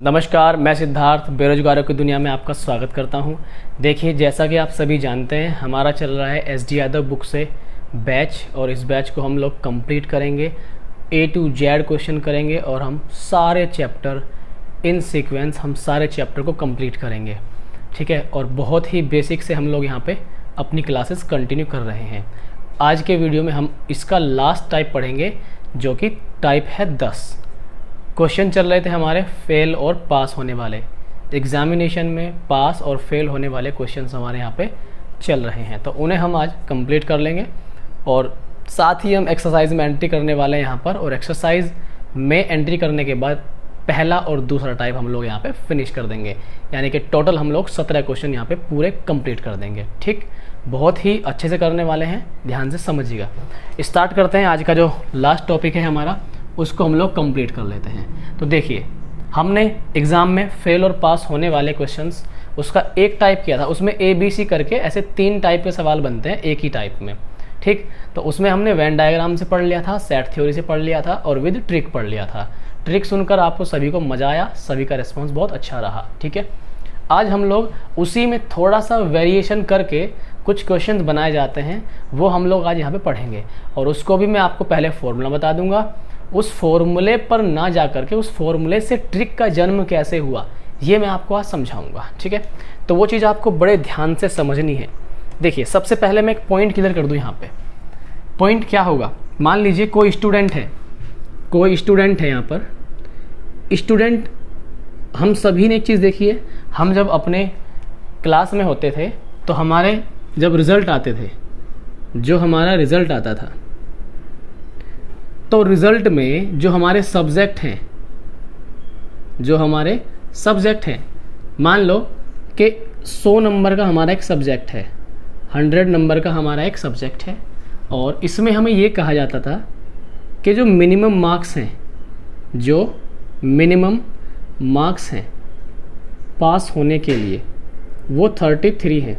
नमस्कार, मैं सिद्धार्थ बेरोजगारों की दुनिया में आपका स्वागत करता हूं। देखिए, जैसा कि आप सभी जानते हैं, हमारा चल रहा है एस डी यादव बुक से बैच, और इस बैच को हम लोग कंप्लीट करेंगे। A to Z क्वेश्चन करेंगे और हम सारे चैप्टर इन सीक्वेंस हम सारे चैप्टर को कंप्लीट करेंगे, ठीक है। और बहुत ही बेसिक से हम लोग यहाँ पे अपनी क्लासेस कंटिन्यू कर रहे हैं। आज के वीडियो में हम इसका लास्ट टाइप पढ़ेंगे, जो कि टाइप है 10। क्वेश्चन चल रहे थे हमारे फेल और पास होने वाले, एग्जामिनेशन में पास और फेल होने वाले क्वेश्चंस हमारे यहाँ पे चल रहे हैं, तो उन्हें हम आज कंप्लीट कर लेंगे। और साथ ही हम एक्सरसाइज में एंट्री करने वाले हैं यहाँ पर, और एक्सरसाइज में एंट्री करने के बाद पहला और दूसरा टाइप हम लोग यहाँ पे फिनिश कर देंगे, यानी कि टोटल हम लोग 17 क्वेश्चन यहाँ पे पूरे कंप्लीट कर देंगे, ठीक। बहुत ही अच्छे से करने वाले हैं, ध्यान से समझिएगा। स्टार्ट करते हैं। आज का जो लास्ट टॉपिक है हमारा, उसको हम लोग कंप्लीट कर लेते हैं। तो देखिए, हमने एग्ज़ाम में फेल और पास होने वाले क्वेश्चंस उसका एक टाइप किया था, उसमें ABC करके ऐसे 3 टाइप के सवाल बनते हैं एक ही टाइप में, ठीक। तो उसमें हमने वेन डायग्राम से पढ़ लिया था, सेट थ्योरी से पढ़ लिया था, और विद ट्रिक पढ़ लिया था। ट्रिक सुनकर आपको सभी को मज़ा आया, सभी का रिस्पॉन्स बहुत अच्छा रहा, ठीक है। आज हम लोग उसी में थोड़ा सा वेरिएशन करके कुछ क्वेश्चन बनाए जाते हैं, वो हम लोग आज यहाँ पे पढ़ेंगे। और उसको भी मैं आपको पहले फॉर्मूला बता दूंगा, उस फॉर्मूले पर ना जा करके उस फॉर्मूले से ट्रिक का जन्म कैसे हुआ, ये मैं आपको आज समझाऊंगा, ठीक है। तो वो चीज़ आपको बड़े ध्यान से समझनी है। देखिए, सबसे पहले मैं एक पॉइंट क्लियर कर दूं यहाँ पे। पॉइंट क्या होगा, मान लीजिए कोई स्टूडेंट है यहाँ पर। स्टूडेंट, हम सभी ने एक चीज़ देखी है, हम जब अपने क्लास में होते थे तो हमारे जब रिज़ल्ट आते थे, जो हमारा रिज़ल्ट आता था, तो रिज़ल्ट में जो हमारे सब्जेक्ट हैं, मान लो कि 100 नंबर का हमारा एक सब्जेक्ट है, 100 नंबर का हमारा एक सब्जेक्ट है, और इसमें हमें ये कहा जाता था कि जो मिनिमम मार्क्स हैं पास होने के लिए, वो 33 हैं।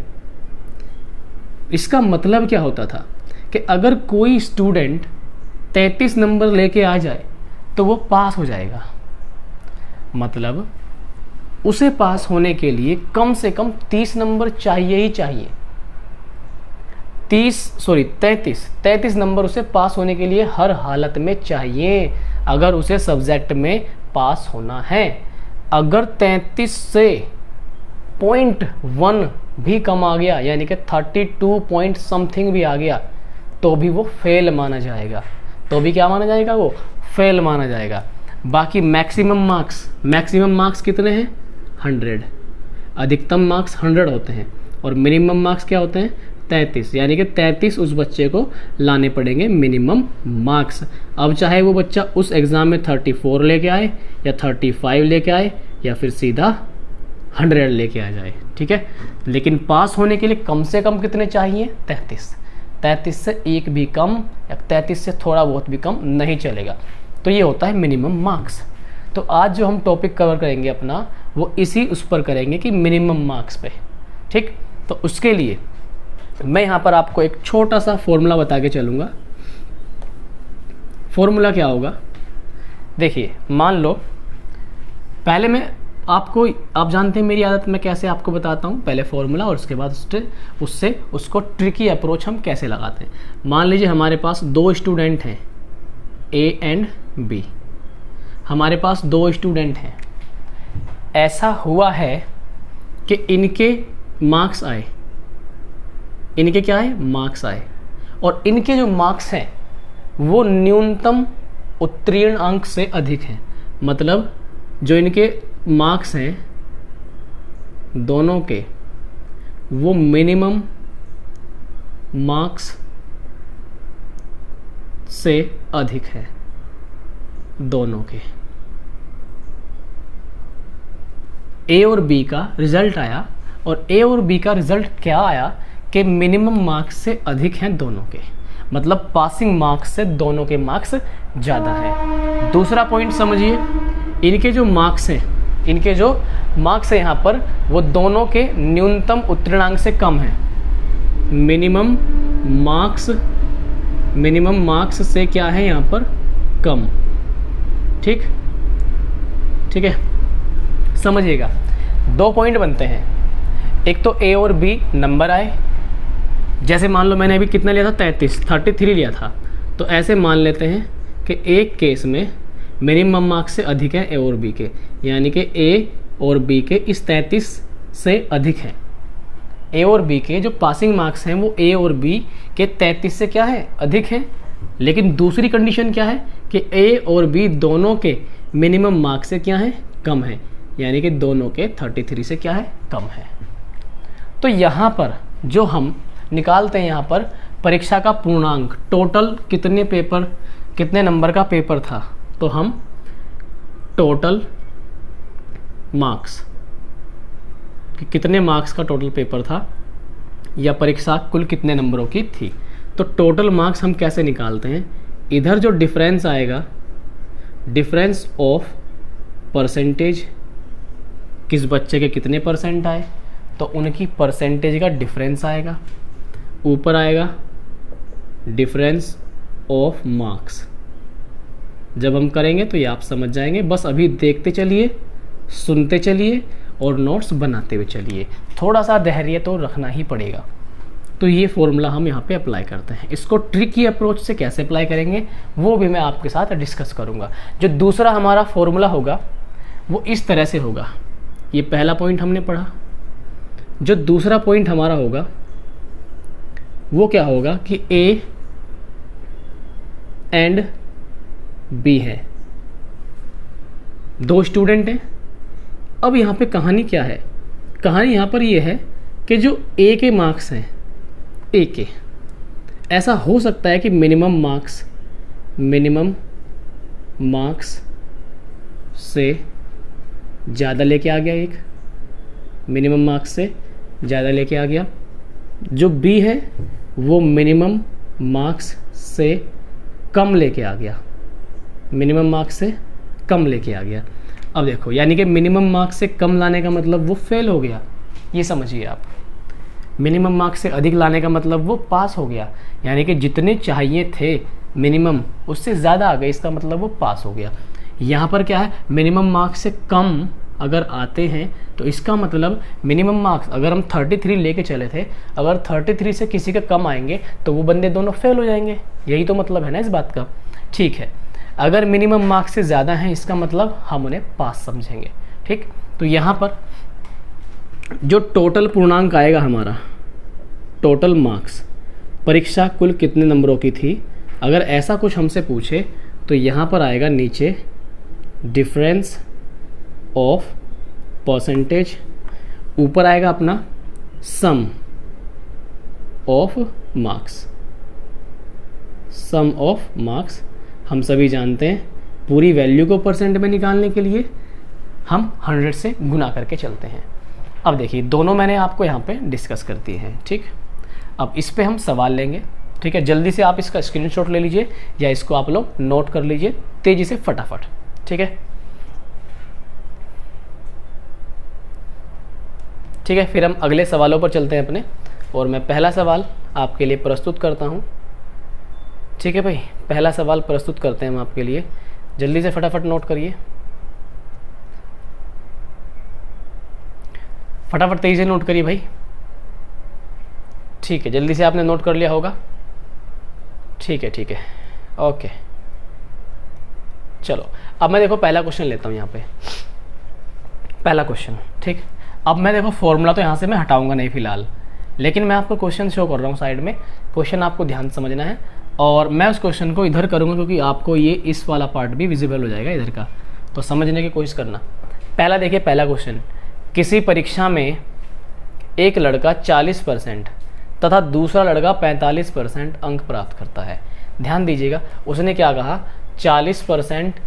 इसका मतलब क्या होता था कि अगर कोई स्टूडेंट 33 नंबर लेके आ जाए तो वो पास हो जाएगा। मतलब उसे पास होने के लिए कम से कम 30 नंबर चाहिए ही चाहिए। 33 नंबर उसे पास होने के लिए हर हालत में चाहिए, अगर उसे सब्जेक्ट में पास होना है। अगर 33 से 0.1 भी कम आ गया, यानी कि 32 पॉइंट समथिंग भी आ गया, तो भी वो फेल माना जाएगा। क्या माना जाएगा? वो फेल माना जाएगा। बाकी मैक्सिमम मार्क्स कितने हैं? 100। अधिकतम मार्क्स 100 होते हैं, और मिनिमम मार्क्स क्या होते हैं? 33, यानी कि 33 उस बच्चे को लाने पड़ेंगे मिनिमम मार्क्स। अब चाहे वो बच्चा उस एग्ज़ाम में 34 लेके आए, या 35 लेके आए, या फिर सीधा 100 लेके आ जाए, ठीक है। लेकिन पास होने के लिए कम से कम कितने चाहिए? 33 से एक भी कम, या 33 से थोड़ा बहुत भी कम नहीं चलेगा। तो ये होता है मिनिमम मार्क्स। तो आज जो हम टॉपिक कवर करेंगे अपना, वो इसी उस पर करेंगे कि मिनिमम मार्क्स पे, ठीक। तो उसके लिए मैं यहाँ पर आपको एक छोटा सा फॉर्मूला बता के चलूँगा। फॉर्मूला क्या होगा? देखिए, मान लो पहले आप जानते हैं मेरी आदत, मैं कैसे आपको बताता हूँ। पहले फॉर्मूला, और उसके बाद उसको ट्रिकी अप्रोच हम कैसे लगाते हैं। मान लीजिए हमारे पास 2 स्टूडेंट हैं, A एंड B। हमारे पास 2 स्टूडेंट हैं। ऐसा हुआ है कि इनके मार्क्स आए, मार्क्स आए, और इनके जो मार्क्स हैं वो न्यूनतम उत्तीर्ण अंक से अधिक हैं। मतलब जो इनके मार्क्स हैं दोनों के, वो मिनिमम मार्क्स से अधिक है दोनों के। A और B का रिजल्ट आया, और A और B का रिजल्ट क्या आया कि मिनिमम मार्क्स से अधिक हैं दोनों के। मतलब पासिंग मार्क्स से दोनों के मार्क्स ज़्यादा है। दूसरा पॉइंट समझिए, इनके जो मार्क्स हैं यहाँ पर, वो दोनों के न्यूनतम उत्तीर्णांक से कम हैं। मिनिमम मार्क्स से क्या है यहाँ पर? कम, ठीक है। समझिएगा, 2 पॉइंट बनते हैं। एक तो ए और बी नंबर आए, जैसे मान लो मैंने अभी कितना लिया था 33 लिया था, तो ऐसे मान लेते हैं कि एक केस में मिनिमम मार्क्स से अधिक है ए और बी के, यानी कि ए और बी के इस 33 से अधिक हैं। ए और बी के जो पासिंग मार्क्स हैं वो ए और बी के 33 से क्या है, अधिक हैं। लेकिन दूसरी कंडीशन क्या है कि ए और बी दोनों के मिनिमम मार्क्स से क्या है, कम है, यानी कि दोनों के 33 से क्या है, कम है। तो यहाँ पर जो हम निकालते हैं, यहाँ पर परीक्षा का पूर्णांक, टोटल कितने नंबर का पेपर था, तो हम टोटल मार्क्स कि कितने मार्क्स का टोटल पेपर था या परीक्षा कुल कितने नंबरों की थी। तो टोटल मार्क्स हम कैसे निकालते हैं, इधर जो डिफरेंस आएगा, डिफरेंस ऑफ परसेंटेज, किस बच्चे के कितने परसेंट आए तो उनकी परसेंटेज का डिफरेंस आएगा, ऊपर आएगा डिफरेंस ऑफ मार्क्स। जब हम करेंगे तो ये आप समझ जाएंगे, बस अभी देखते चलिए, सुनते चलिए और नोट्स बनाते हुए चलिए, थोड़ा सा धैर्य तो रखना ही पड़ेगा। तो ये फॉर्मूला हम यहाँ पे अप्लाई करते हैं। इसको ट्रिकी अप्रोच से कैसे अप्लाई करेंगे वो भी मैं आपके साथ डिस्कस करूँगा। जो दूसरा हमारा फॉर्मूला होगा वो इस तरह से होगा, ये पहला पॉइंट हमने पढ़ा। जो दूसरा पॉइंट हमारा होगा वो क्या होगा कि ए एंड बी है, 2 स्टूडेंट हैं। अब यहाँ पे कहानी क्या है, कहानी यहाँ पर ये है कि जो ए के मार्क्स हैं, ए के, ऐसा हो सकता है कि मिनिमम मार्क्स से ज़्यादा लेके आ गया, एक मिनिमम मार्क्स से ज़्यादा लेके आ गया। जो बी है वो मिनिमम मार्क्स से कम लेके आ गया, मिनिमम मार्क्स से कम लेके आ गया। अब देखो, यानी कि मिनिमम मार्क्स से कम लाने का मतलब वो फेल हो गया, ये समझिए आप। मिनिमम मार्क्स से अधिक लाने का मतलब वो पास हो गया, यानी कि जितने चाहिए थे मिनिमम उससे ज़्यादा आ गए, इसका मतलब वो पास हो गया। यहाँ पर क्या है, मिनिमम मार्क्स से कम अगर आते हैं तो इसका मतलब मिनिमम मार्क्स, अगर हम 33 लेके चले थे, अगर 33 से किसी का कम आएंगे तो वो बंदे दोनों फेल हो जाएंगे, यही तो मतलब है ना इस बात का। ठीक है, अगर मिनिमम मार्क्स से ज़्यादा हैं इसका मतलब हम उन्हें पास समझेंगे। ठीक, तो यहाँ पर जो टोटल पूर्णांक आएगा हमारा, टोटल मार्क्स, परीक्षा कुल कितने नंबरों की थी, अगर ऐसा कुछ हमसे पूछे तो यहाँ पर आएगा नीचे डिफरेंस ऑफ परसेंटेज, ऊपर आएगा अपना sum of marks. Sum of marks हम सभी जानते हैं, पूरी वैल्यू को परसेंट में निकालने के लिए हम 100 से गुना करके चलते हैं। अब देखिए, दोनों मैंने आपको यहाँ पे डिस्कस कर दिए हैं। ठीक, अब इस पे हम सवाल लेंगे। ठीक है, जल्दी से आप इसका स्क्रीनशॉट ले लीजिए या इसको आप लोग नोट कर लीजिए तेज़ी से, फटाफट। ठीक है, ठीक है, फिर हम अगले सवालों पर चलते हैं अपने, और मैं पहला सवाल आपके लिए प्रस्तुत करता हूँ। ठीक है भाई, पहला सवाल प्रस्तुत करते हैं हम आपके लिए, जल्दी से फटाफट नोट करिए, फटाफट तेजी से नोट करिए भाई। ठीक है, जल्दी से आपने नोट कर लिया होगा। ठीक है, ठीक है, ओके, चलो अब मैं देखो पहला क्वेश्चन लेता हूँ यहाँ पे, पहला क्वेश्चन। ठीक, अब मैं देखो फॉर्मूला तो यहाँ से मैं हटाऊंगा नहीं फिलहाल, लेकिन मैं आपको क्वेश्चन शो कर रहा हूँ साइड में, क्वेश्चन आपको ध्यान से समझना है, और मैं उस क्वेश्चन को इधर करूँगा क्योंकि आपको ये इस वाला पार्ट भी विजिबल हो जाएगा इधर का, तो समझने की कोशिश करना। पहला देखिए, पहला क्वेश्चन, किसी परीक्षा में एक लड़का 40% तथा दूसरा लड़का 45% अंक प्राप्त करता है। ध्यान दीजिएगा, उसने क्या कहा, 40%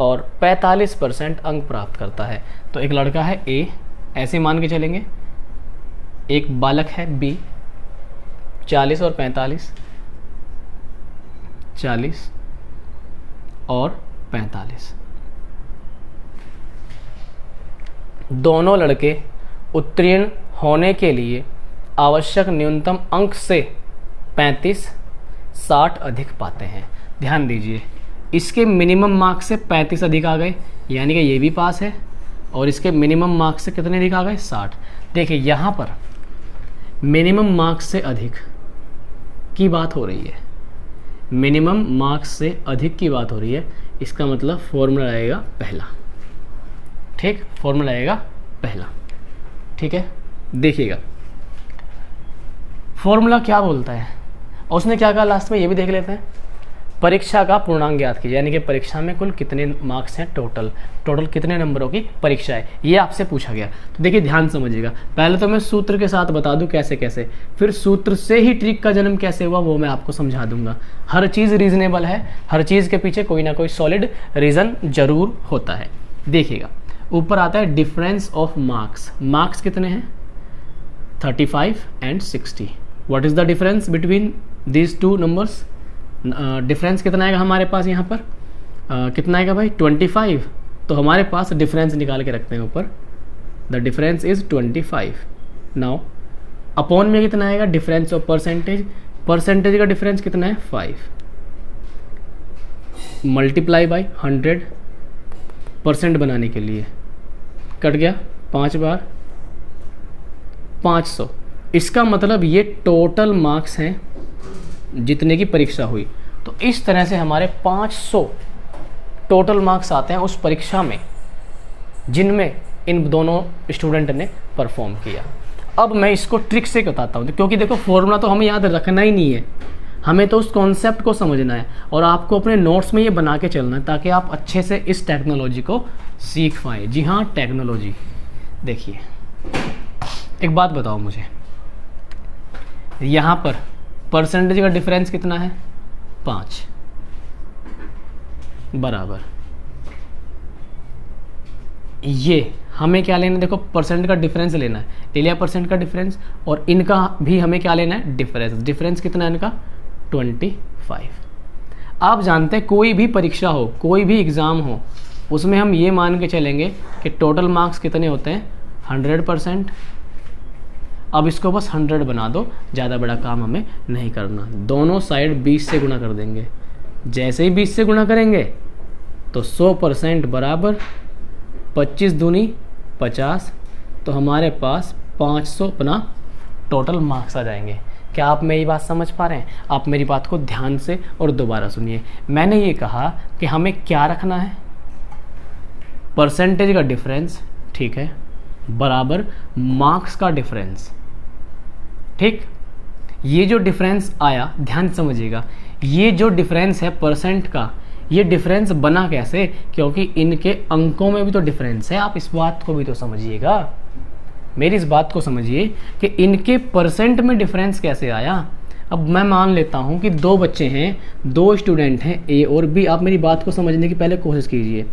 और 45% अंक प्राप्त करता है। तो एक लड़का है ए, ऐसे मान के चलेंगे, एक बालक है बी, 40 और 45, 40 और 45, दोनों लड़के उत्तीर्ण होने के लिए आवश्यक न्यूनतम अंक से 35-60 अधिक पाते हैं। ध्यान दीजिए, इसके मिनिमम मार्क्स से 35 अधिक आ गए, यानी कि ये भी पास है और इसके मिनिमम मार्क्स से कितने लिखा गए 60। देखिए यहाँ पर मिनिमम मार्क्स से अधिक की बात हो रही है, मिनिमम मार्क्स से अधिक की बात हो रही है, इसका मतलब फॉर्मूला आएगा पहला। ठीक, फॉर्मूला आएगा पहला। ठीक है, देखिएगा फॉर्मूला क्या बोलता है और उसने क्या कहा लास्ट में, ये भी देख लेते हैं। परीक्षा का पूर्णांक ज्ञात कीजिए, यानी कि परीक्षा में कुल कितने मार्क्स हैं, टोटल कितने नंबरों की परीक्षा है, ये आपसे पूछा गया। तो देखिए ध्यान समझिएगा, पहले तो मैं सूत्र के साथ बता दूं कैसे कैसे, फिर सूत्र से ही ट्रिक का जन्म कैसे हुआ वो मैं आपको समझा दूंगा। हर चीज़ रीजनेबल है, हर चीज़ के पीछे कोई ना कोई सॉलिड रीज़न जरूर होता है। देखिएगा ऊपर आता है डिफरेंस ऑफ मार्क्स, मार्क्स कितने हैं 35 and 60। What is the difference between these two numbers, difference कितना आएगा हमारे पास यहाँ पर, कितना आएगा भाई 25। तो हमारे पास डिफरेंस निकाल के रखते हैं ऊपर, the difference is 25। Now upon में कितना आएगा डिफरेंस ऑफ परसेंटेज, परसेंटेज का डिफरेंस कितना है 5, मल्टीप्लाई बाई 100% बनाने के लिए कट गया 5 बार 500। इसका मतलब ये टोटल मार्क्स हैं जितने की परीक्षा हुई। तो इस तरह से हमारे 500 टोटल मार्क्स आते हैं उस परीक्षा में जिनमें इन दोनों स्टूडेंट ने परफॉर्म किया। अब मैं इसको ट्रिक से बताता हूँ, क्योंकि देखो फॉर्मूला तो हमें याद रखना ही नहीं है, हमें तो उस कॉन्सेप्ट को समझना है और आपको अपने नोट्स में ये बना के चलना है ताकि आप अच्छे से इस टेक्नोलॉजी को सीख पाएँ। जी हाँ, टेक्नोलॉजी। देखिए एक बात बताओ मुझे, यहाँ पर परसेंटेज का डिफरेंस कितना है 5 बराबर, ये हमें क्या लेना है, देखो परसेंट का डिफरेंस लेना है, ले लिया परसेंट का डिफरेंस, और इनका भी हमें क्या लेना है डिफरेंस। डिफरेंस कितना है इनका 25। आप जानते हैं कोई भी परीक्षा हो, कोई भी एग्ज़ाम हो, उसमें हम ये मान के चलेंगे कि टोटल मार्क्स कितने होते हैं 100%। अब इसको बस 100 बना दो, ज़्यादा बड़ा काम हमें नहीं करना। दोनों साइड 20 से गुणा कर देंगे, जैसे ही 20 से गुणा करेंगे तो 100% बराबर 25 दूनी 50, तो हमारे पास 500 अपना टोटल मार्क्स आ जाएंगे। क्या आप मेरी बात समझ पा रहे हैं? आप मेरी बात को ध्यान से और दोबारा सुनिए। मैंने ये कहा कि हमें क्या रखना है, परसेंटेज का डिफरेंस, ठीक है, बराबर मार्क्स का डिफरेंस। ठीक, ये जो डिफरेंस आया ध्यान समझिएगा, ये जो डिफरेंस है परसेंट का, ये डिफरेंस बना कैसे, क्योंकि इनके अंकों में भी तो डिफरेंस है। आप इस बात को भी तो समझिएगा, मेरी इस बात को समझिए कि इनके परसेंट में डिफरेंस कैसे आया। अब मैं मान लेता हूं कि 2 बच्चे हैं, 2 स्टूडेंट हैं ए और बी। आप मेरी बात को समझने की पहले कोशिश कीजिए।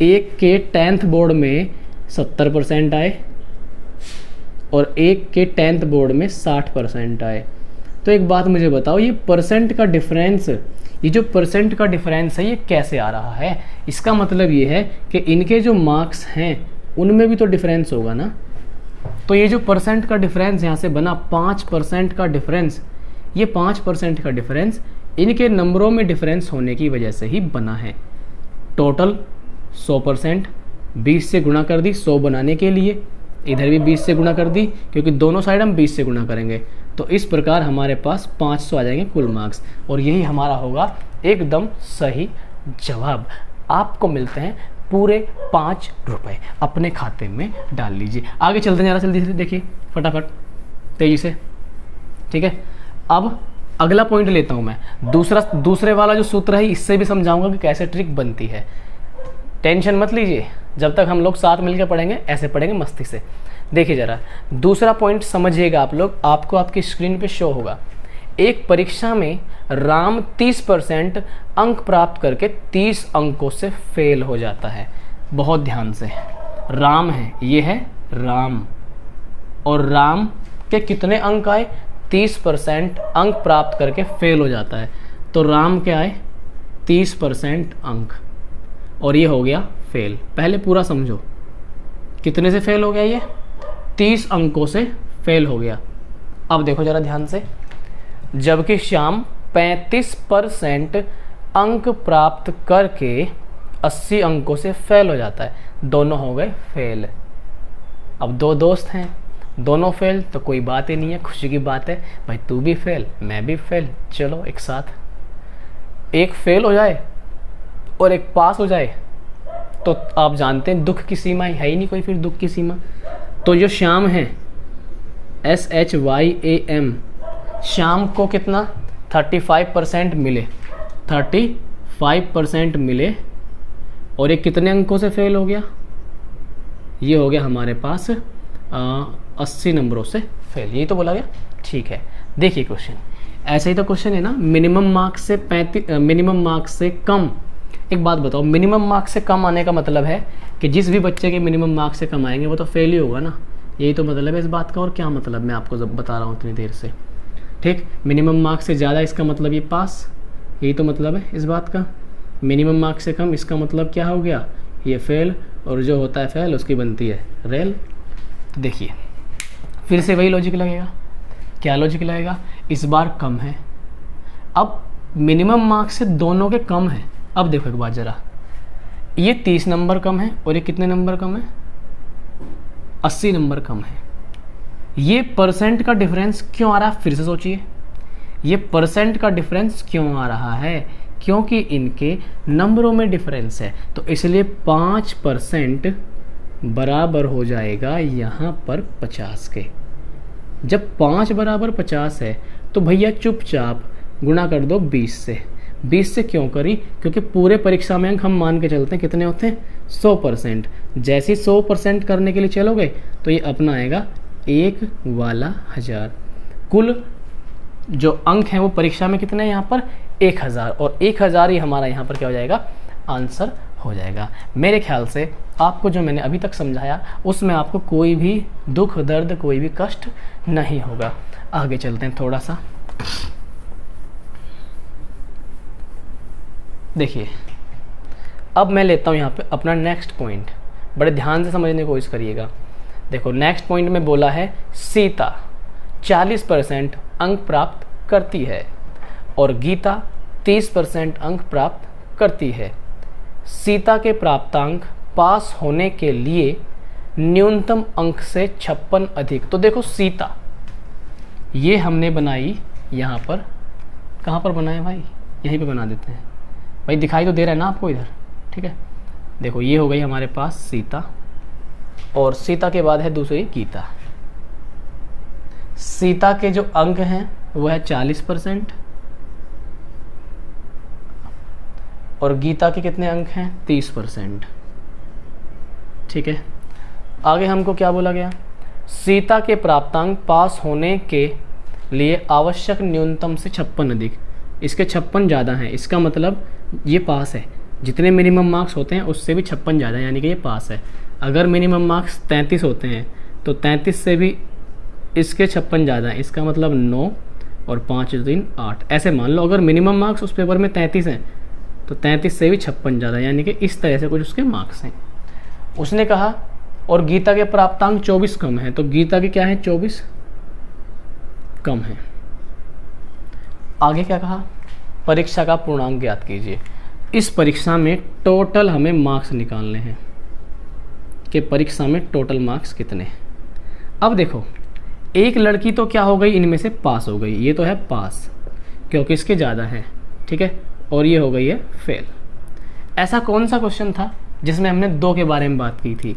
एक के 10th बोर्ड में 70% आए और एक के 10th बोर्ड में 60% आए। तो एक बात मुझे बताओ, ये परसेंट का डिफरेंस, ये जो परसेंट का डिफरेंस है ये कैसे आ रहा है? इसका मतलब ये है कि इनके जो मार्क्स हैं उनमें भी तो डिफरेंस होगा ना। तो ये जो परसेंट का डिफरेंस यहाँ से बना 5% का डिफरेंस, ये 5% का डिफरेंस इनके नंबरों में डिफरेंस होने की वजह से ही बना है। टोटल 100%, 20 से गुणा कर दी 100 बनाने के लिए, इधर भी 20 से गुणा कर दी क्योंकि दोनों साइड हम 20 से गुणा करेंगे। तो इस प्रकार हमारे पास 500 आ जाएंगे कुल मार्क्स, और यही हमारा होगा एकदम सही जवाब। आपको मिलते हैं पूरे 5 रुपये, अपने खाते में डाल लीजिए। आगे चलते हैं, ज़रा जल्दी से देखिए फटाफट तेज़ी से, ठीक है। अब अगला पॉइंट लेता हूँ मैं, दूसरे वाला जो सूत्र है इससे भी समझाऊंगा कि कैसे ट्रिक बनती है। टेंशन मत लीजिए, जब तक हम लोग साथ मिलकर पढ़ेंगे ऐसे पढ़ेंगे मस्ती से। देखिए ज़रा दूसरा पॉइंट समझिएगा आप लोग, आपको आपकी स्क्रीन पे शो होगा। एक परीक्षा में राम 30% अंक प्राप्त करके 30 अंकों से फेल हो जाता है। बहुत ध्यान से, राम है, ये है राम, और राम के कितने अंक आए 30% अंक प्राप्त करके फेल हो जाता है। तो राम के आए 30% अंक और ये हो गया फेल। पहले पूरा समझो, कितने से फेल हो गया, ये 30 अंकों से फेल हो गया। अब देखो जरा ध्यान से, जबकि श्याम 35% अंक प्राप्त करके 80 अंकों से फेल हो जाता है, दोनों हो गए फेल। अब दो दोस्त हैं, दोनों फेल तो कोई बात ही नहीं है, खुशी की बात है, भाई तू भी फेल मैं भी फेल, चलो एक साथ। एक फेल हो जाए और एक पास हो जाए तो आप जानते हैं दुख की सीमा है ही नहीं कोई, फिर दुख की सीमा। तो जो श्याम है SHYAM, श्याम को कितना 35% मिले, 35% मिले, और ये कितने अंकों से फेल हो गया, ये हो गया हमारे पास 80 नंबरों से फेल, यही तो बोला गया। ठीक है, देखिए क्वेश्चन ऐसे ही तो क्वेश्चन है ना, मिनिमम मार्क्स से 35, मिनिमम मार्क्स से कम। एक बात बताओ, मिनिमम मार्क्स से कम आने का मतलब है कि जिस भी बच्चे के मिनिमम मार्क्स से कम आएंगे वो तो फेल ही होगा ना, यही तो मतलब है इस बात का। और क्या मतलब मैं आपको जब बता रहा हूँ इतनी देर से, ठीक। मिनिमम मार्क्स से ज़्यादा इसका मतलब ये पास, यही तो मतलब है इस बात का। मिनिमम मार्क्स से कम इसका मतलब क्या हो गया, ये फेल, और जो होता है फेल उसकी बनती है रेल। तो देखिए फिर से वही लॉजिक लगेगा, क्या लॉजिक लगेगा, इस बार कम है, अब मिनिमम मार्क्स से दोनों के कम है। अब देखो एक बात ज़रा, ये 30 नंबर कम है और ये कितने नंबर कम है, 80 नंबर कम है। ये परसेंट का डिफरेंस क्यों आ रहा है, फिर से सोचिए, ये परसेंट का डिफरेंस क्यों आ रहा है, क्योंकि इनके नंबरों में डिफरेंस है, तो इसलिए 5% बराबर हो जाएगा यहाँ पर 50 के। जब 5 बराबर 50 है तो भैया चुपचाप गुणा कर दो 20 से। 20 से क्यों करी, क्योंकि पूरे परीक्षा में अंक हम मान के चलते हैं कितने होते हैं, 100%। जैसे ही 100% करने के लिए चलोगे तो ये अपना आएगा 1 वाला 1000। कुल जो अंक हैं वो परीक्षा में कितने हैं यहाँ पर 1000, और 1000 ही हमारा यहाँ पर क्या हो जाएगा, आंसर हो जाएगा। मेरे ख्याल से आपको जो मैंने अभी तक समझाया उसमें आपको कोई भी दुख दर्द कोई भी कष्ट नहीं होगा। आगे चलते हैं थोड़ा सा, देखिए अब मैं लेता हूँ यहाँ पे अपना नेक्स्ट पॉइंट, बड़े ध्यान से समझने की कोशिश करिएगा। देखो नेक्स्ट पॉइंट में बोला है सीता 40% अंक प्राप्त करती है और गीता 30% अंक प्राप्त करती है। सीता के प्राप्तांक पास होने के लिए न्यूनतम अंक से 56 अधिक। तो देखो सीता ये हमने बनाई यहाँ पर, कहाँ पर बनाए भाई, यहीं पे बना देते हैं भाई, दिखाई तो दे रहा है ना आपको इधर, ठीक है। देखो ये हो गई हमारे पास सीता, और सीता के बाद है दूसरी गीता। सीता के जो अंक हैं वो है 40% और गीता के कितने अंक हैं 30%, ठीक है। आगे हमको क्या बोला गया, सीता के प्राप्तांक पास होने के लिए आवश्यक न्यूनतम से 56 अधिक। इसके 56 ज़्यादा हैं, इसका मतलब ये पास है, जितने मिनिमम मार्क्स होते हैं उससे भी 56 ज़्यादा है, यानी कि ये पास है। अगर मिनिमम मार्क्स 33 होते हैं तो 33 से भी इसके 56 ज़्यादा है, इसका मतलब 9 और 5 3 8, ऐसे मान लो। अगर मिनिमम मार्क्स उस पेपर में 33 हैं तो 33 से भी 56 ज़्यादा, यानी कि इस तरह से कुछ उसके मार्क्स हैं। उसने कहा और गीता के प्राप्तांक 24 कम है, तो गीता के क्या है 24 कम है। आगे क्या कहा, परीक्षा का पूर्णांक ज्ञात कीजिए। इस परीक्षा में टोटल हमें मार्क्स निकालने हैं कि परीक्षा में टोटल मार्क्स कितने। अब देखो एक लड़की तो क्या हो गई, इनमें से पास हो गई, ये तो है पास क्योंकि इसके ज़्यादा है, ठीक है, और ये हो गई है फेल। ऐसा कौन सा क्वेश्चन था जिसमें हमने 2 के बारे में बात की थी,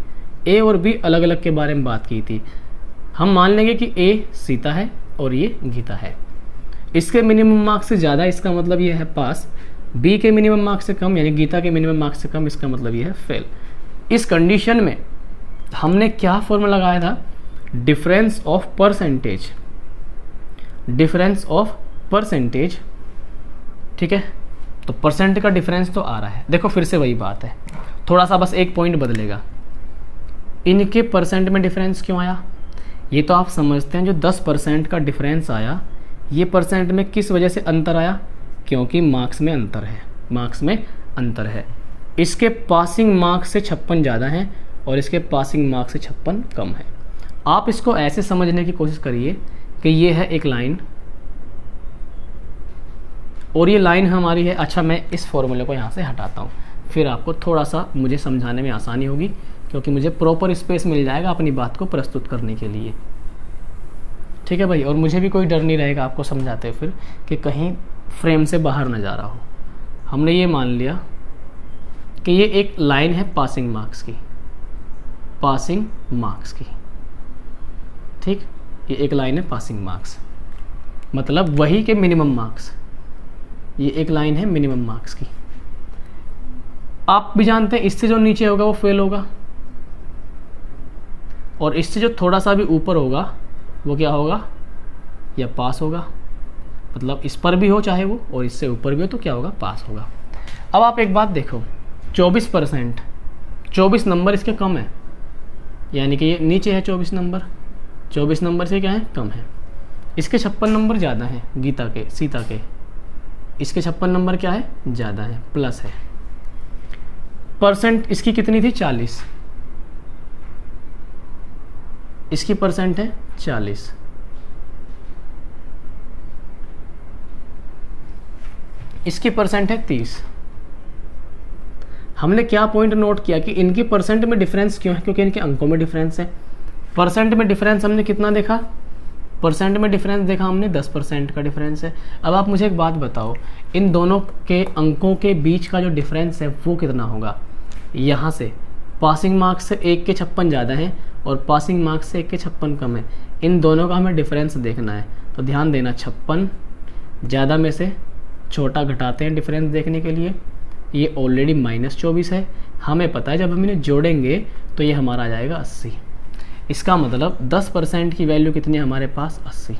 ए और बी अलग अलग के बारे में बात की थी। हम मान लेंगे कि ए सीता है और ये गीता है, इसके मिनिमम मार्क्स से ज़्यादा, इसका मतलब ये है पास। बी के मिनिमम मार्क्स से कम यानी गीता के मिनिमम मार्क्स से कम, इसका मतलब ये है फेल। इस कंडीशन में हमने क्या फॉर्मूला लगाया था, difference of percentage, difference of percentage, ठीक है। तो परसेंट का डिफरेंस तो आ रहा है। देखो फिर से वही बात है, थोड़ा सा बस एक पॉइंट बदलेगा। इनके परसेंट में डिफरेंस क्यों आया, ये तो आप समझते हैं। जो 10% का डिफरेंस आया, ये परसेंट में किस वजह से अंतर आया, क्योंकि मार्क्स में अंतर है, मार्क्स में अंतर है। इसके पासिंग मार्क्स से 56 ज़्यादा हैं और इसके पासिंग मार्क्स से 56 कम है। आप इसको ऐसे समझने की कोशिश करिए कि ये है एक लाइन और ये लाइन हमारी है। अच्छा मैं इस फॉर्मूले को यहाँ से हटाता हूँ, फिर आपको थोड़ा सा मुझे समझाने में आसानी होगी, क्योंकि मुझे प्रॉपर स्पेस मिल जाएगा अपनी बात को प्रस्तुत करने के लिए। ठीक है भाई, और मुझे भी कोई डर नहीं रहेगा आपको समझाते फिर कि कहीं फ्रेम से बाहर ना जा रहा हो। हमने ये मान लिया कि ये एक लाइन है पासिंग मार्क्स की, पासिंग मार्क्स की। ठीक, ये एक लाइन है पासिंग मार्क्स, मतलब वही के मिनिमम मार्क्स। ये एक लाइन है मिनिमम मार्क्स की। आप भी जानते हैं इससे जो नीचे होगा वो फेल होगा, और इससे जो थोड़ा सा भी ऊपर होगा वो क्या होगा, या पास होगा। मतलब इस पर भी हो चाहे वो, और इससे ऊपर भी हो तो क्या होगा, पास होगा। अब आप एक बात देखो, 24%, 24 नंबर इसके कम है, यानी कि ये नीचे है 24 नंबर, 24 नंबर से क्या है, कम है। इसके 56 नंबर ज़्यादा हैं गीता के, सीता के। इसके 56 नंबर क्या है, ज़्यादा है, प्लस है। परसेंट इसकी कितनी थी, 40, इसकी परसेंट है 40, इसकी परसेंट है 30। हमने क्या पॉइंट नोट किया कि इनकी परसेंट में डिफरेंस क्यों है, क्योंकि इनके अंकों में डिफरेंस है। परसेंट में डिफरेंस हमने कितना देखा, परसेंट में डिफरेंस देखा हमने 10% का डिफरेंस है। अब आप मुझे एक बात बताओ, इन दोनों के अंकों के बीच का जो डिफरेंस है वो कितना होगा। यहाँ से पासिंग मार्क्स से 1 के 56 ज़्यादा है और पासिंग मार्क्स से 1 के 56 कम है। इन दोनों का हमें डिफरेंस देखना है, तो ध्यान देना, 56 ज़्यादा में से छोटा घटाते हैं डिफरेंस देखने के लिए। ये ऑलरेडी -24 है, हमें पता है जब हम इन्हें जोड़ेंगे तो ये हमारा आ जाएगा 80। इसका मतलब 10% की वैल्यू कितनी है हमारे पास, 80।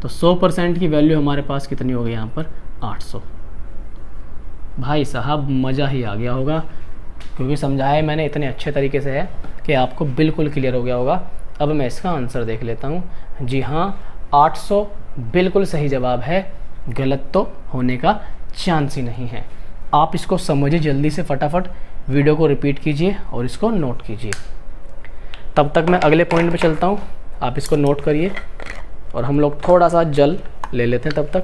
तो 100% की वैल्यू हमारे पास कितनी हो गई यहाँ पर, 800। भाई साहब मज़ा ही आ गया होगा, क्योंकि समझाया मैंने इतने अच्छे तरीके से है कि आपको बिल्कुल क्लियर हो गया होगा। अब मैं इसका आंसर देख लेता हूँ। जी हाँ, 800 बिल्कुल सही जवाब है, गलत तो होने का चांस ही नहीं है। आप इसको समझिए जल्दी से, फटाफट वीडियो को रिपीट कीजिए और इसको नोट कीजिए। तब तक मैं अगले पॉइंट पे चलता हूँ, आप इसको नोट करिए और हम लोग थोड़ा सा जल ले लेते हैं तब तक।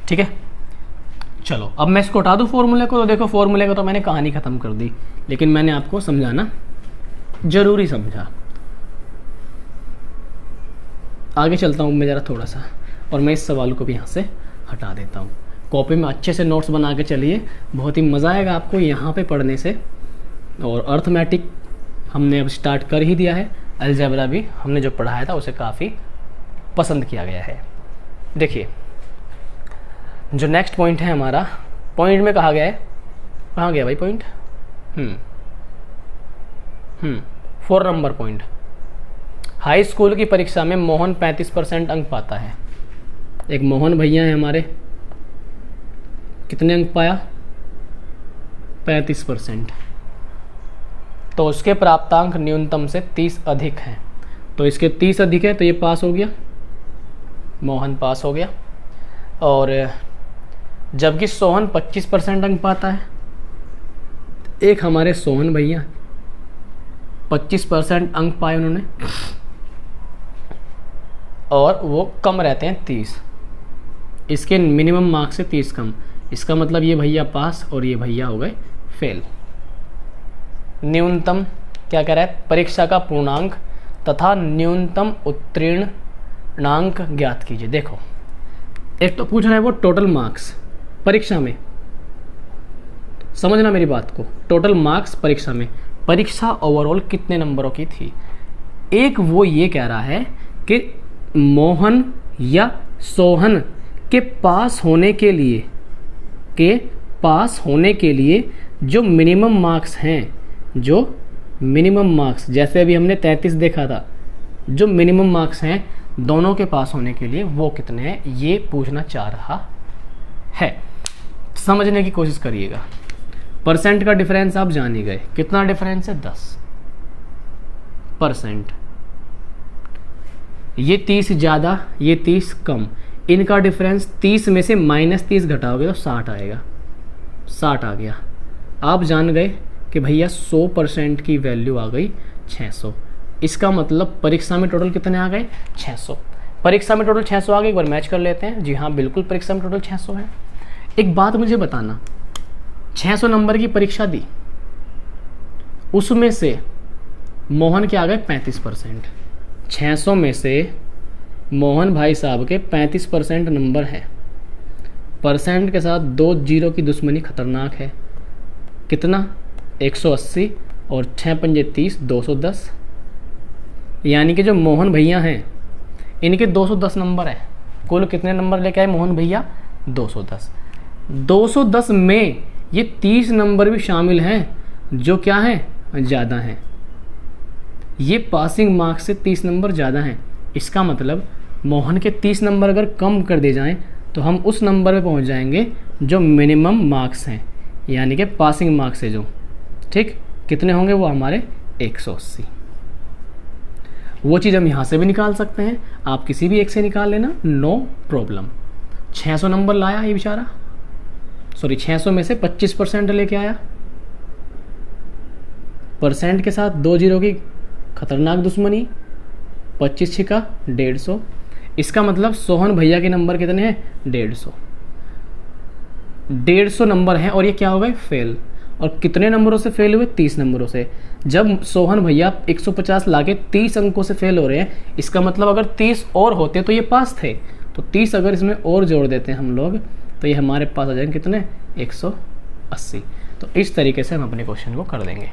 ठीक है, चलो अब मैं इसको हटा दूँ फॉर्मूले को। तो देखो फॉर्मूले को तो मैंने कहानी ख़त्म कर दी, लेकिन मैंने आपको समझाना ज़रूरी समझा। आगे चलता हूँ मैं ज़रा थोड़ा सा, और मैं इस सवाल को भी यहाँ से हटा देता हूँ। कॉपी में अच्छे से नोट्स बना के चलिए, बहुत ही मज़ा आएगा आपको यहाँ पे पढ़ने से। और अर्थमेटिक हमने अब स्टार्ट कर ही दिया है, अलजेब्रा भी हमने जो पढ़ाया था उसे काफ़ी पसंद किया गया है। देखिए जो नेक्स्ट पॉइंट है हमारा, पॉइंट में कहा गया है, कहाँ गया भाई point, 4 number point. High school की परीक्षा में मोहन 35% अंक पाता है। एक मोहन भैया हैं हमारे, कितने अंक पाया, 35%। तो उसके प्राप्तांक न्यूनतम से 30 अधिक हैं। तो इसके 30 अधिक है तो ये पास हो गया, मोहन पास हो गया। और जबकि सोहन 25% अंक पाता है। एक हमारे सोहन भैया 25% अंक पाए उन्होंने, और वो कम रहते हैं 30। इसके मिनिमम मार्क्स से 30 कम। इसका मतलब ये भैया पास और ये भैया हो गए फेल। न्यूनतम क्या कह रहा है, परीक्षा का पूर्णांक तथा न्यूनतम उत्तीर्णांक ज्ञात कीजिए। देखो एक तो पूछ रहा है वो टोटल मार्क्स परीक्षा में, समझना मेरी बात को, टोटल मार्क्स परीक्षा में, परीक्षा ओवरऑल कितने नंबरों की थी। एक वो ये कह रहा है कि मोहन या सोहन के पास होने के लिए जो मिनिमम मार्क्स हैं, जो मिनिमम मार्क्स, जैसे अभी हमने 33 देखा था, जो मिनिमम मार्क्स हैं दोनों के पास होने के लिए वो कितने हैं, ये पूछना चाह रहा है। समझने की कोशिश करिएगा। परसेंट का डिफरेंस आप जान ही गए, कितना डिफरेंस है, 10%। ये 30 ज़्यादा, ये 30 कम, इनका डिफरेंस 30 में से -30 घटाओगे तो 60 आएगा, 60 आ गया। आप जान गए कि भैया 100% की वैल्यू आ गई 600। इसका मतलब परीक्षा में टोटल कितने आ गए? 600। परीक्षा में टोटल 600 आ गए, एक बार मैच कर लेते हैं। जी हाँ, बिल्कुल परीक्षा में टोटल 600 है। एक बात मुझे बताना, 600 नंबर की परीक्षा दी, उसमें से मोहन के आ गए 35%। 600 में से मोहन भाई साहब के 35% नंबर है। परसेंट के साथ 2 जीरो की दुश्मनी खतरनाक है। कितना? 180 और 6 पंजे 30, 210। यानी कि जो मोहन भैया हैं इनके 210 नंबर है। कुल कितने नंबर लेके आए मोहन भैया? 210। 210 में ये 30 नंबर भी शामिल हैं जो क्या है? ज़्यादा हैं। ये पासिंग मार्क्स से 30 नंबर ज़्यादा हैं। इसका मतलब मोहन के 30 नंबर अगर कम कर दिए जाएं तो हम उस नंबर पे पहुंच जाएंगे जो मिनिमम मार्क्स हैं, यानी कि पासिंग मार्क्स है जो। ठीक, कितने होंगे वो हमारे? 180। वो चीज़ हम यहाँ से भी निकाल सकते हैं, आप किसी भी एक से निकाल लेना, नो प्रॉब्लम। 600 नंबर लाया ये बेचारा, सॉरी 600 में से 25% लेके आया। परसेंट के साथ 2 जीरो की खतरनाक दुश्मनी, 25 छिका 150। इसका मतलब सोहन भैया के नंबर कितने हैं? 150। 150 नंबर हैं और ये क्या हो गए? फेल। और कितने नंबरों से फेल हुए? 30 नंबरों से। जब सोहन भैया 150 लाके 30 अंकों से फेल हो रहे हैं, इसका मतलब अगर 30 और होते तो ये पास थे। तो 30 अगर इसमें और जोड़ देते हैं हम लोग तो ये हमारे पास आ जाएंगे कितने? 180। तो इस तरीके से हम अपने क्वेश्चन को कर देंगे।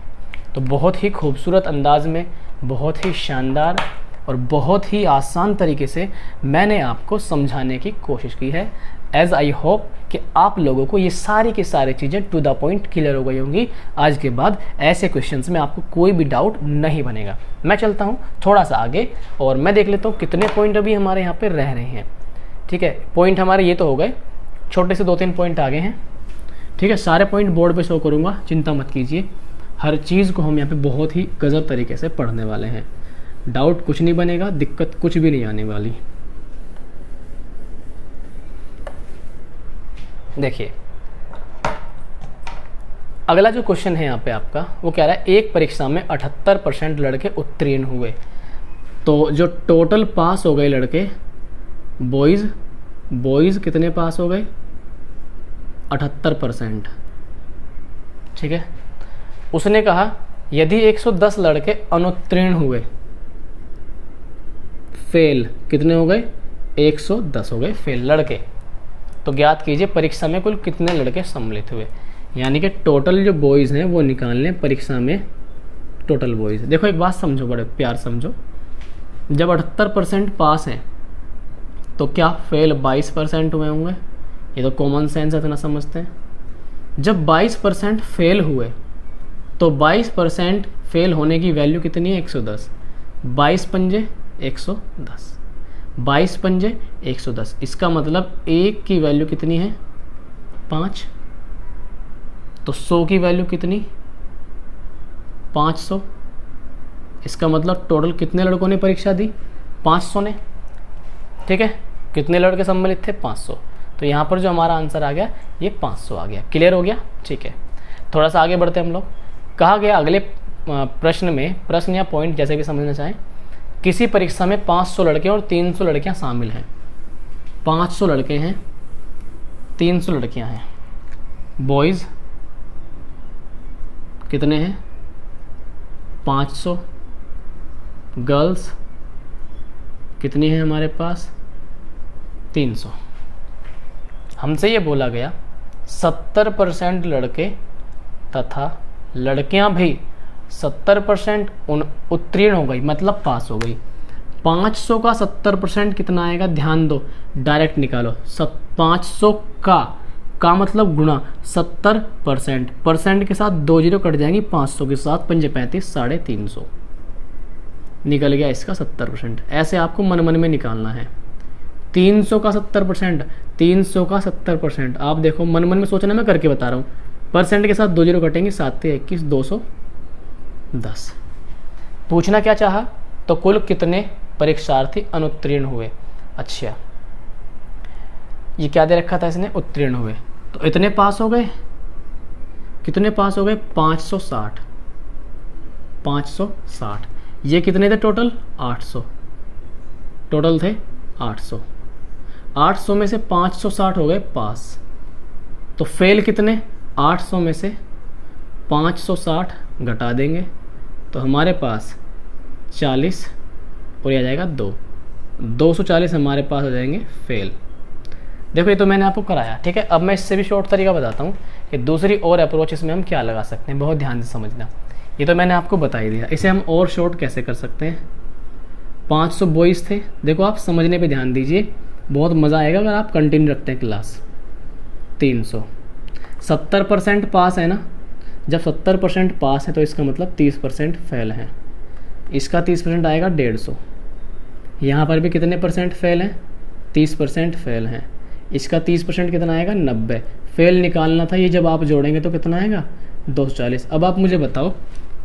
तो बहुत ही खूबसूरत अंदाज में, बहुत ही शानदार और बहुत ही आसान तरीके से मैंने आपको समझाने की कोशिश की है। एज आई होप कि आप लोगों को ये सारी की सारी चीज़ें टू द पॉइंट क्लियर हो गई होंगी। आज के बाद ऐसे क्वेश्चंस में आपको कोई भी डाउट नहीं बनेगा। मैं चलता हूँ थोड़ा सा आगे और मैं देख लेता हूँ कितने पॉइंट अभी हमारे यहाँ पे रह रहे हैं। ठीक है, पॉइंट हमारे ये तो हो गए, छोटे से 2-3 पॉइंट आगे हैं। ठीक है, सारे पॉइंट बोर्ड पे शो करूँगा, चिंता मत कीजिए। हर चीज़ को हम यहाँ पे बहुत ही गजब तरीके से पढ़ने वाले हैं। डाउट कुछ नहीं बनेगा, दिक्कत कुछ भी नहीं आने वाली। देखिए, अगला जो क्वेश्चन है यहाँ पे आपका वो कह रहा है एक परीक्षा में 78% लड़के उत्तीर्ण हुए। तो जो टोटल पास हो गए लड़के, बॉयज़ कितने पास हो गए? 78%। ठीक है, उसने कहा यदि 110 लड़के अनुत्तीर्ण हुए, फेल कितने हो गए? 110 हो गए फेल लड़के। तो ज्ञात कीजिए परीक्षा में कुल कितने लड़के सम्मिलित हुए। यानी कि टोटल जो बॉयज़ हैं वो निकाल लें परीक्षा में, टोटल बॉयज़। देखो एक बात समझो, बड़े प्यार समझो, जब 78% पास हैं तो क्या फेल 22% हुए होंगे? ये तो कॉमन सेंस है, इतना समझते हैं। जब 22% फेल हुए तो 22% फेल होने की वैल्यू कितनी है? 110। 22 पंजे 110, 22 पंजे 110। इसका मतलब 1 की वैल्यू कितनी है? 5। तो 100 की वैल्यू कितनी? 500। इसका मतलब टोटल कितने लड़कों ने परीक्षा दी? 500 ने। ठीक है, कितने लड़के सम्मिलित थे? 500। तो यहाँ पर जो हमारा आंसर आ गया ये 500 आ गया। क्लियर हो गया? ठीक है, थोड़ा सा आगे बढ़ते हम लोग। कहा गया अगले प्रश्न में, प्रश्न या पॉइंट जैसे भी समझना चाहें, किसी परीक्षा में 500 लड़के और 300 लड़कियां शामिल हैं। 500 लड़के हैं, 300 लड़कियां हैं। बॉयज़ कितने हैं? 500। गर्ल्स कितनी है हमारे पास? 300। हमसे ये बोला गया 70% लड़के तथा लड़कियां भी 70% उत्तीर्ण हो गई, मतलब पास हो गई। 500 का 70% कितना आएगा? ध्यान दो, डायरेक्ट निकालो। 500 का मतलब गुणा 70%, परसेंट के साथ 2 जीरो कट जाएंगी, 500 के साथ 5 35, 350 निकल गया इसका 70%। ऐसे आपको मन मन में निकालना है। 300 का 70%, 300 का 70%। आप देखो मन मन में सोचना, मैं करके बता रहा हूँ। परसेंट के साथ 2 जीरो कटेंगे, 7 21, 210। पूछना क्या चाहा? तो कुल कितने परीक्षार्थी अनुत्तीर्ण हुए। अच्छा, ये क्या दे रखा था इसने? उत्तीर्ण हुए। तो इतने पास हो गए, कितने पास हो गए? 560। ये कितने थे टोटल? 800 टोटल थे 800। 800 में से 560 हो गए पास। तो फेल कितने? 800 में से 560 घटा देंगे तो हमारे पास 40 और ये आ जाएगा 240 हमारे पास हो जाएंगे फेल। देखो ये तो मैंने आपको कराया, ठीक है। अब मैं इससे भी शॉर्ट तरीका बताता हूँ कि दूसरी और अप्रोच इसमें हम क्या लगा सकते हैं, बहुत ध्यान से समझना। ये तो मैंने आपको बता ही दिया, इसे हम और शॉर्ट कैसे कर सकते हैं। 500 बॉयज़ थे, देखो आप समझने पे ध्यान दीजिए, बहुत मज़ा आएगा अगर आप कंटिन्यू रखते हैं क्लास। 300 70% पास है ना, जब 70% पास है तो इसका मतलब 30% फेल है। इसका 30% आएगा 150। यहाँ पर भी कितने परसेंट फेल हैं? 30% फेल हैं। इसका 30% कितना आएगा? 90। फेल निकालना था, ये जब आप जोड़ेंगे तो कितना आएगा? 240। अब आप मुझे बताओ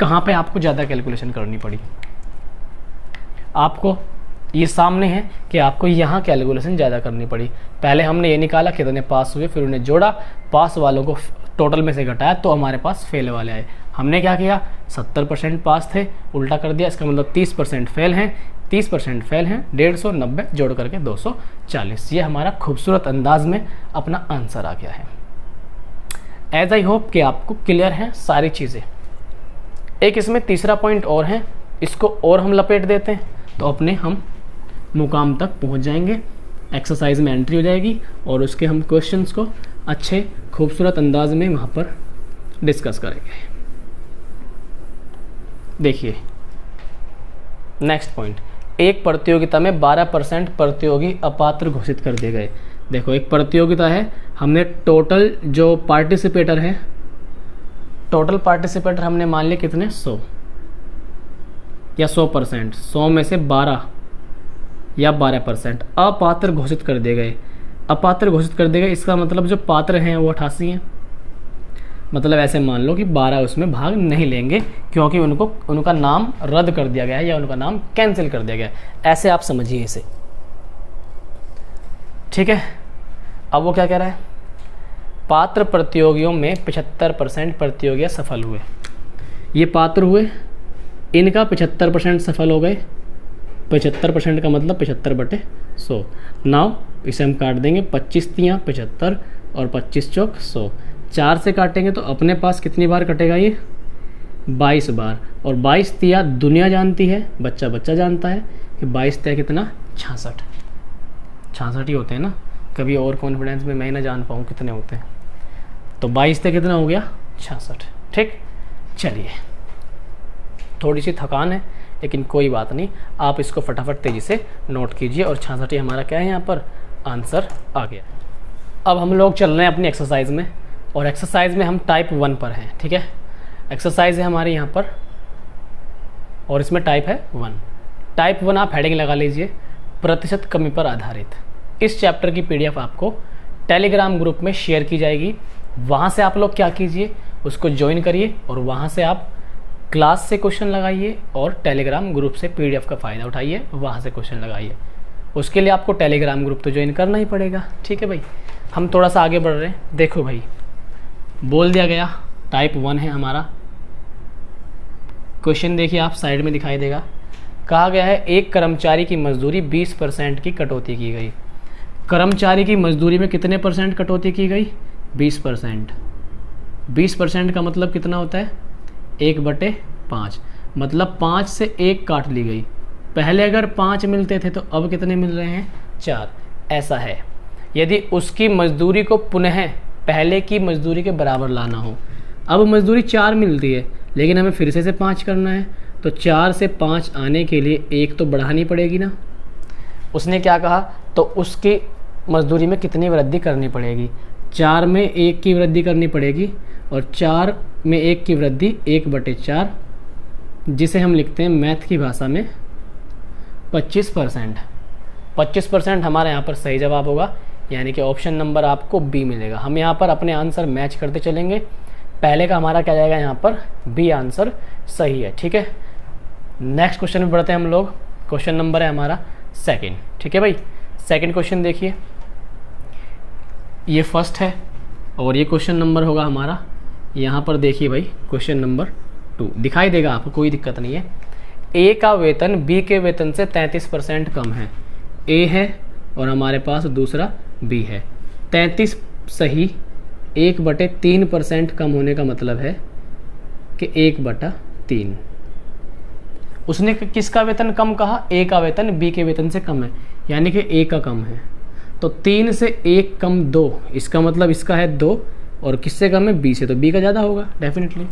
कहाँ पे आपको ज़्यादा कैलकुलेशन करनी पड़ी? आपको ये सामने है कि आपको यहाँ कैलकुलेशन ज़्यादा करनी पड़ी। पहले हमने ये निकाला कितने पास हुए, फिर उन्हें जोड़ा, पास वालों को टोटल में से घटाया तो हमारे पास फेल वाले आए। हमने क्या किया? 70% पास थे, उल्टा कर दिया, इसका मतलब 30% फेल हैं। 30% फेल हैं, 150 90 जोड़ करके 240। ये हमारा खूबसूरत अंदाज में अपना आंसर आ गया है। एज आई होप कि आपको क्लियर है सारी चीज़ें। एक इसमें तीसरा पॉइंट और है, इसको और हम लपेट देते हैं तो अपने हम मुकाम तक पहुंच जाएंगे। एक्सरसाइज में एंट्री हो जाएगी और उसके हम क्वेश्चंस को अच्छे खूबसूरत अंदाज में वहाँ पर डिस्कस करेंगे। देखिए नेक्स्ट पॉइंट, एक प्रतियोगिता में 12% प्रतियोगी अपात्र घोषित कर दिए गए। देखो एक प्रतियोगिता है, हमने टोटल जो पार्टिसिपेटर हैं, टोटल पार्टिसिपेटर हमने मान लिए कितने? 100 या 100%। 100 में से 12 या 12% अपात्र घोषित कर दिए गए। अपात्र घोषित कर दिए गए, इसका मतलब जो पात्र हैं वो 88 हैं। मतलब ऐसे मान लो कि 12 उसमें भाग नहीं लेंगे क्योंकि उनका नाम रद्द कर दिया गया है या उनका नाम कैंसिल कर दिया गया है। ऐसे आप समझिए इसे, ठीक है। अब वो क्या कह रहा है? पात्र प्रतियोगियों में 75% प्रतियोगियां सफल हुए। ये पात्र हुए, इनका 75% सफल हो गए। 75% का मतलब 75/100। नाउ इसे हम काट देंगे, 25 तियाँ 75 और 25 चौक 100। 4 से काटेंगे तो अपने पास कितनी बार कटेगा? ये 22 बार। और 22 तिया दुनिया जानती है, बच्चा बच्चा जानता है कि 22 तिया कितना? 66। 66 ही होते हैं ना, कभी और कॉन्फिडेंस में मैं ही ना जान पाऊँ कितने होते हैं। तो 22 तिया कितना हो गया? 66। ठीक, चलिए थोड़ी सी थकान है लेकिन कोई बात नहीं, आप इसको फटाफट तेज़ी से नोट कीजिए। और 66 हमारा क्या है? यहाँ पर आंसर आ गया। अब हम लोग चल रहे हैं अपनी एक्सरसाइज में, और एक्सरसाइज में हम टाइप 1 पर हैं, ठीक है। एक्सरसाइज है हमारे यहाँ पर और इसमें टाइप है 1। टाइप 1 आप हेडिंग लगा लीजिए, प्रतिशत कमी पर आधारित। इस चैप्टर की PDF आपको टेलीग्राम ग्रुप में शेयर की जाएगी। वहाँ से आप लोग क्या कीजिए, उसको ज्वाइन करिए और वहाँ से आप क्लास से क्वेश्चन लगाइए और टेलीग्राम ग्रुप से PDF का फ़ायदा उठाइए, वहाँ से क्वेश्चन लगाइए। उसके लिए आपको टेलीग्राम ग्रुप तो ज्वाइन करना ही पड़ेगा, ठीक है भाई। हम थोड़ा सा आगे बढ़ रहे हैं। देखो भाई, बोल दिया गया टाइप 1 है हमारा। क्वेश्चन देखिए, आप साइड में दिखाई देगा। कहा गया है एक कर्मचारी की मजदूरी 20% की कटौती की गई। कर्मचारी की मजदूरी में कितने % कटौती की गई? 20%। 20% का मतलब कितना होता है? 1/5। मतलब 5 से 1 काट ली गई। पहले अगर 5 मिलते थे तो अब कितने मिल रहे हैं? 4। ऐसा है। यदि उसकी मजदूरी को पुनः पहले की मजदूरी के बराबर लाना हो, अब मजदूरी 4 मिलती है लेकिन हमें फिर से 5 करना है, तो 4 से 5 आने के लिए 1 तो बढ़ानी पड़ेगी ना। उसने क्या कहा? तो उसकी मजदूरी में कितनी वृद्धि करनी पड़ेगी? 4 में 1 की वृद्धि करनी पड़ेगी और 4 में 1 की वृद्धि 1/4, जिसे हम लिखते हैं मैथ की भाषा में 25%। 25% हमारे यहाँ पर सही जवाब होगा, यानी कि ऑप्शन नंबर आपको बी मिलेगा। हम यहाँ पर अपने आंसर मैच करते चलेंगे। पहले का हमारा क्या जाएगा? यहाँ पर बी आंसर सही है, ठीक है। नेक्स्ट क्वेश्चन में बढ़ते हैं हम लोग। क्वेश्चन नंबर है हमारा 2, ठीक है भाई। सेकंड क्वेश्चन देखिए, ये फर्स्ट है और ये क्वेश्चन नंबर होगा हमारा, यहाँ पर देखिए भाई क्वेश्चन नंबर 2 दिखाई देगा आपको, कोई दिक्कत नहीं है। ए का वेतन बी के वेतन से 33% कम है। ए है और हमारे पास दूसरा बी है। 33 सही 1/3% कम होने का मतलब है कि 1/3। उसने किसका वेतन कम कहा? ए का वेतन बी के वेतन से कम है, यानी कि ए का कम है। तो 3 से 1 कम 2, इसका मतलब इसका है 2, और किससे कम है? बी से, तो बी का ज़्यादा होगा डेफिनेटली।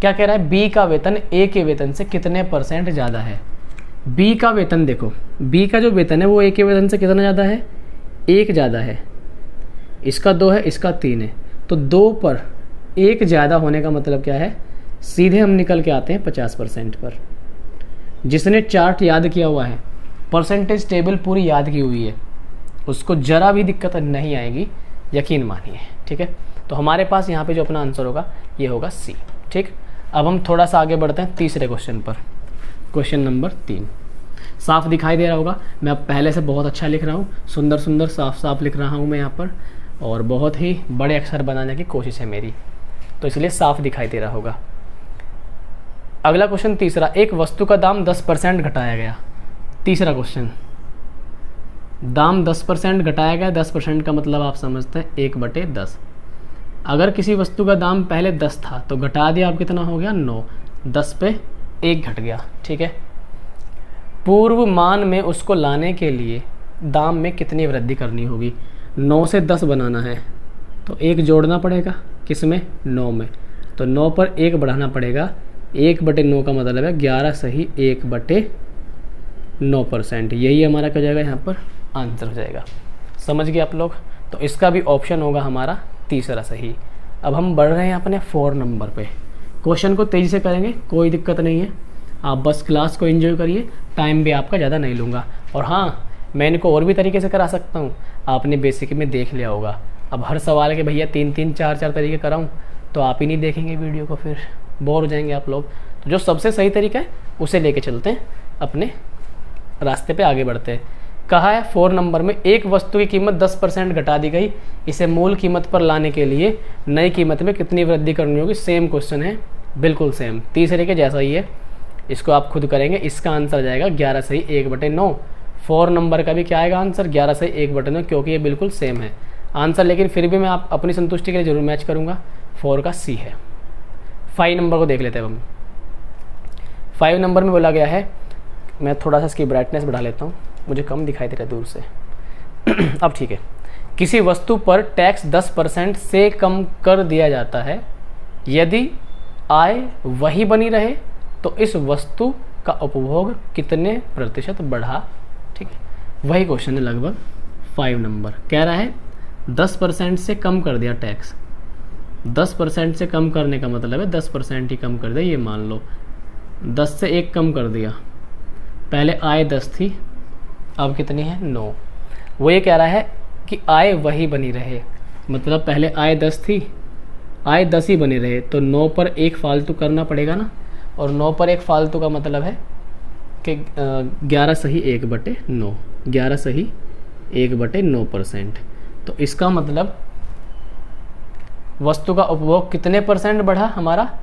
क्या कह रहा है? बी का वेतन ए के वेतन से कितने % ज़्यादा है। बी का वेतन देखो, बी का जो वेतन है वो ए के वेतन से कितना ज़्यादा है? 1 ज़्यादा है। इसका 2 है, इसका 3 है, तो 2 पर 1 ज़्यादा होने का मतलब क्या है? सीधे हम निकल के आते हैं 50% पर। जिसने चार्ट याद किया हुआ है, परसेंटेज टेबल पूरी याद की हुई है, उसको ज़रा भी दिक्कत नहीं आएगी, यकीन मानिए। ठीक है, तो हमारे पास यहाँ पे जो अपना आंसर होगा ये होगा सी। ठीक, अब हम थोड़ा सा आगे बढ़ते हैं तीसरे क्वेश्चन पर। क्वेश्चन नंबर 3 साफ दिखाई दे रहा होगा, मैं अब पहले से बहुत अच्छा लिख रहा हूँ, सुंदर सुंदर साफ साफ लिख रहा हूँ मैं यहाँ पर, और बहुत ही बड़े अक्षर बनाने की कोशिश है मेरी, तो इसलिए साफ दिखाई दे रहा होगा। अगला क्वेश्चन तीसरा, एक वस्तु का दाम 10% घटाया गया। तीसरा क्वेश्चन, दाम 10% घटाया गया, 10% का मतलब आप समझते हैं 1/10। अगर किसी वस्तु का दाम पहले 10 था तो घटा दिया, अब कितना हो गया? 9। 10 पे 1 घट गया। ठीक है, पूर्व मान में उसको लाने के लिए दाम में कितनी वृद्धि करनी होगी? 9 से 10 बनाना है तो 1 जोड़ना पड़ेगा, किस में? 9 में, तो 9 पर 1 बढ़ाना पड़ेगा। 1/9 का मतलब है 11 सही 1/9%। यही हमारा क्या जाएगा? यहाँ पर आंसर हो जाएगा। समझ गए आप लोग? तो इसका भी ऑप्शन होगा हमारा तीसरा सही। अब हम बढ़ रहे हैं अपने 4 नंबर पे। क्वेश्चन को तेज़ी से करेंगे, कोई दिक्कत नहीं है, आप बस क्लास को एंजॉय करिए, टाइम भी आपका ज़्यादा नहीं लूँगा। और हाँ, मैं इनको और भी तरीके से करा सकता हूँ, आपने बेसिक में देख लिया होगा। अब हर सवाल के भैया 3-3 4-4 तरीके कराऊँ तो आप ही नहीं देखेंगे वीडियो को, फिर बोर हो जाएंगे आप लोग। तो जो सबसे सही तरीका है उसे लेके चलते हैं, अपने रास्ते पे आगे बढ़ते हैं। कहा है 4 नंबर में, एक वस्तु की कीमत 10% घटा दी गई, इसे मूल कीमत पर लाने के लिए नई कीमत में कितनी वृद्धि करनी होगी? सेम क्वेश्चन है, बिल्कुल सेम, तीसरे के जैसा ही है। इसको आप खुद करेंगे, इसका आंसर जाएगा 11 सही 1/9। 4 नंबर का भी क्या आएगा आंसर? 11 सही 1/9, क्योंकि ये बिल्कुल सेम है आंसर। लेकिन फिर भी मैं आप अपनी संतुष्टि के लिए जरूर मैच करूँगा, 4 का सी है। 5 नंबर को देख लेते हैं हम। 5 नंबर में बोला गया है, मैं थोड़ा सा इसकी ब्राइटनेस बढ़ा लेता हूँ, मुझे कम दिखाई दे रहा है दूर से। अब ठीक है, किसी वस्तु पर टैक्स 10% से कम कर दिया जाता है, यदि आय वही बनी रहे तो इस वस्तु का उपभोग कितने % बढ़ा? ठीक है, वही क्वेश्चन है लगभग। 5 नंबर कह रहा है 10% से कम कर दिया टैक्स। 10% से कम करने का मतलब है 10% ही कम कर दिया, ये मान लो 10 से 1 कम कर दिया। पहले आय 10 थी, अब कितनी है? 9। वो ये कह रहा है कि आय वही बनी रहे, मतलब पहले आय 10 थी, आय 10 ही बनी रहे, तो 9 पर 1 फालतू करना पड़ेगा ना, और 9 पर 1 फालतू का मतलब है कि 11 सही 1/9, 11 सही 1/9%। तो इसका मतलब वस्तु का उपभोग कितने % बढ़ा हमारा?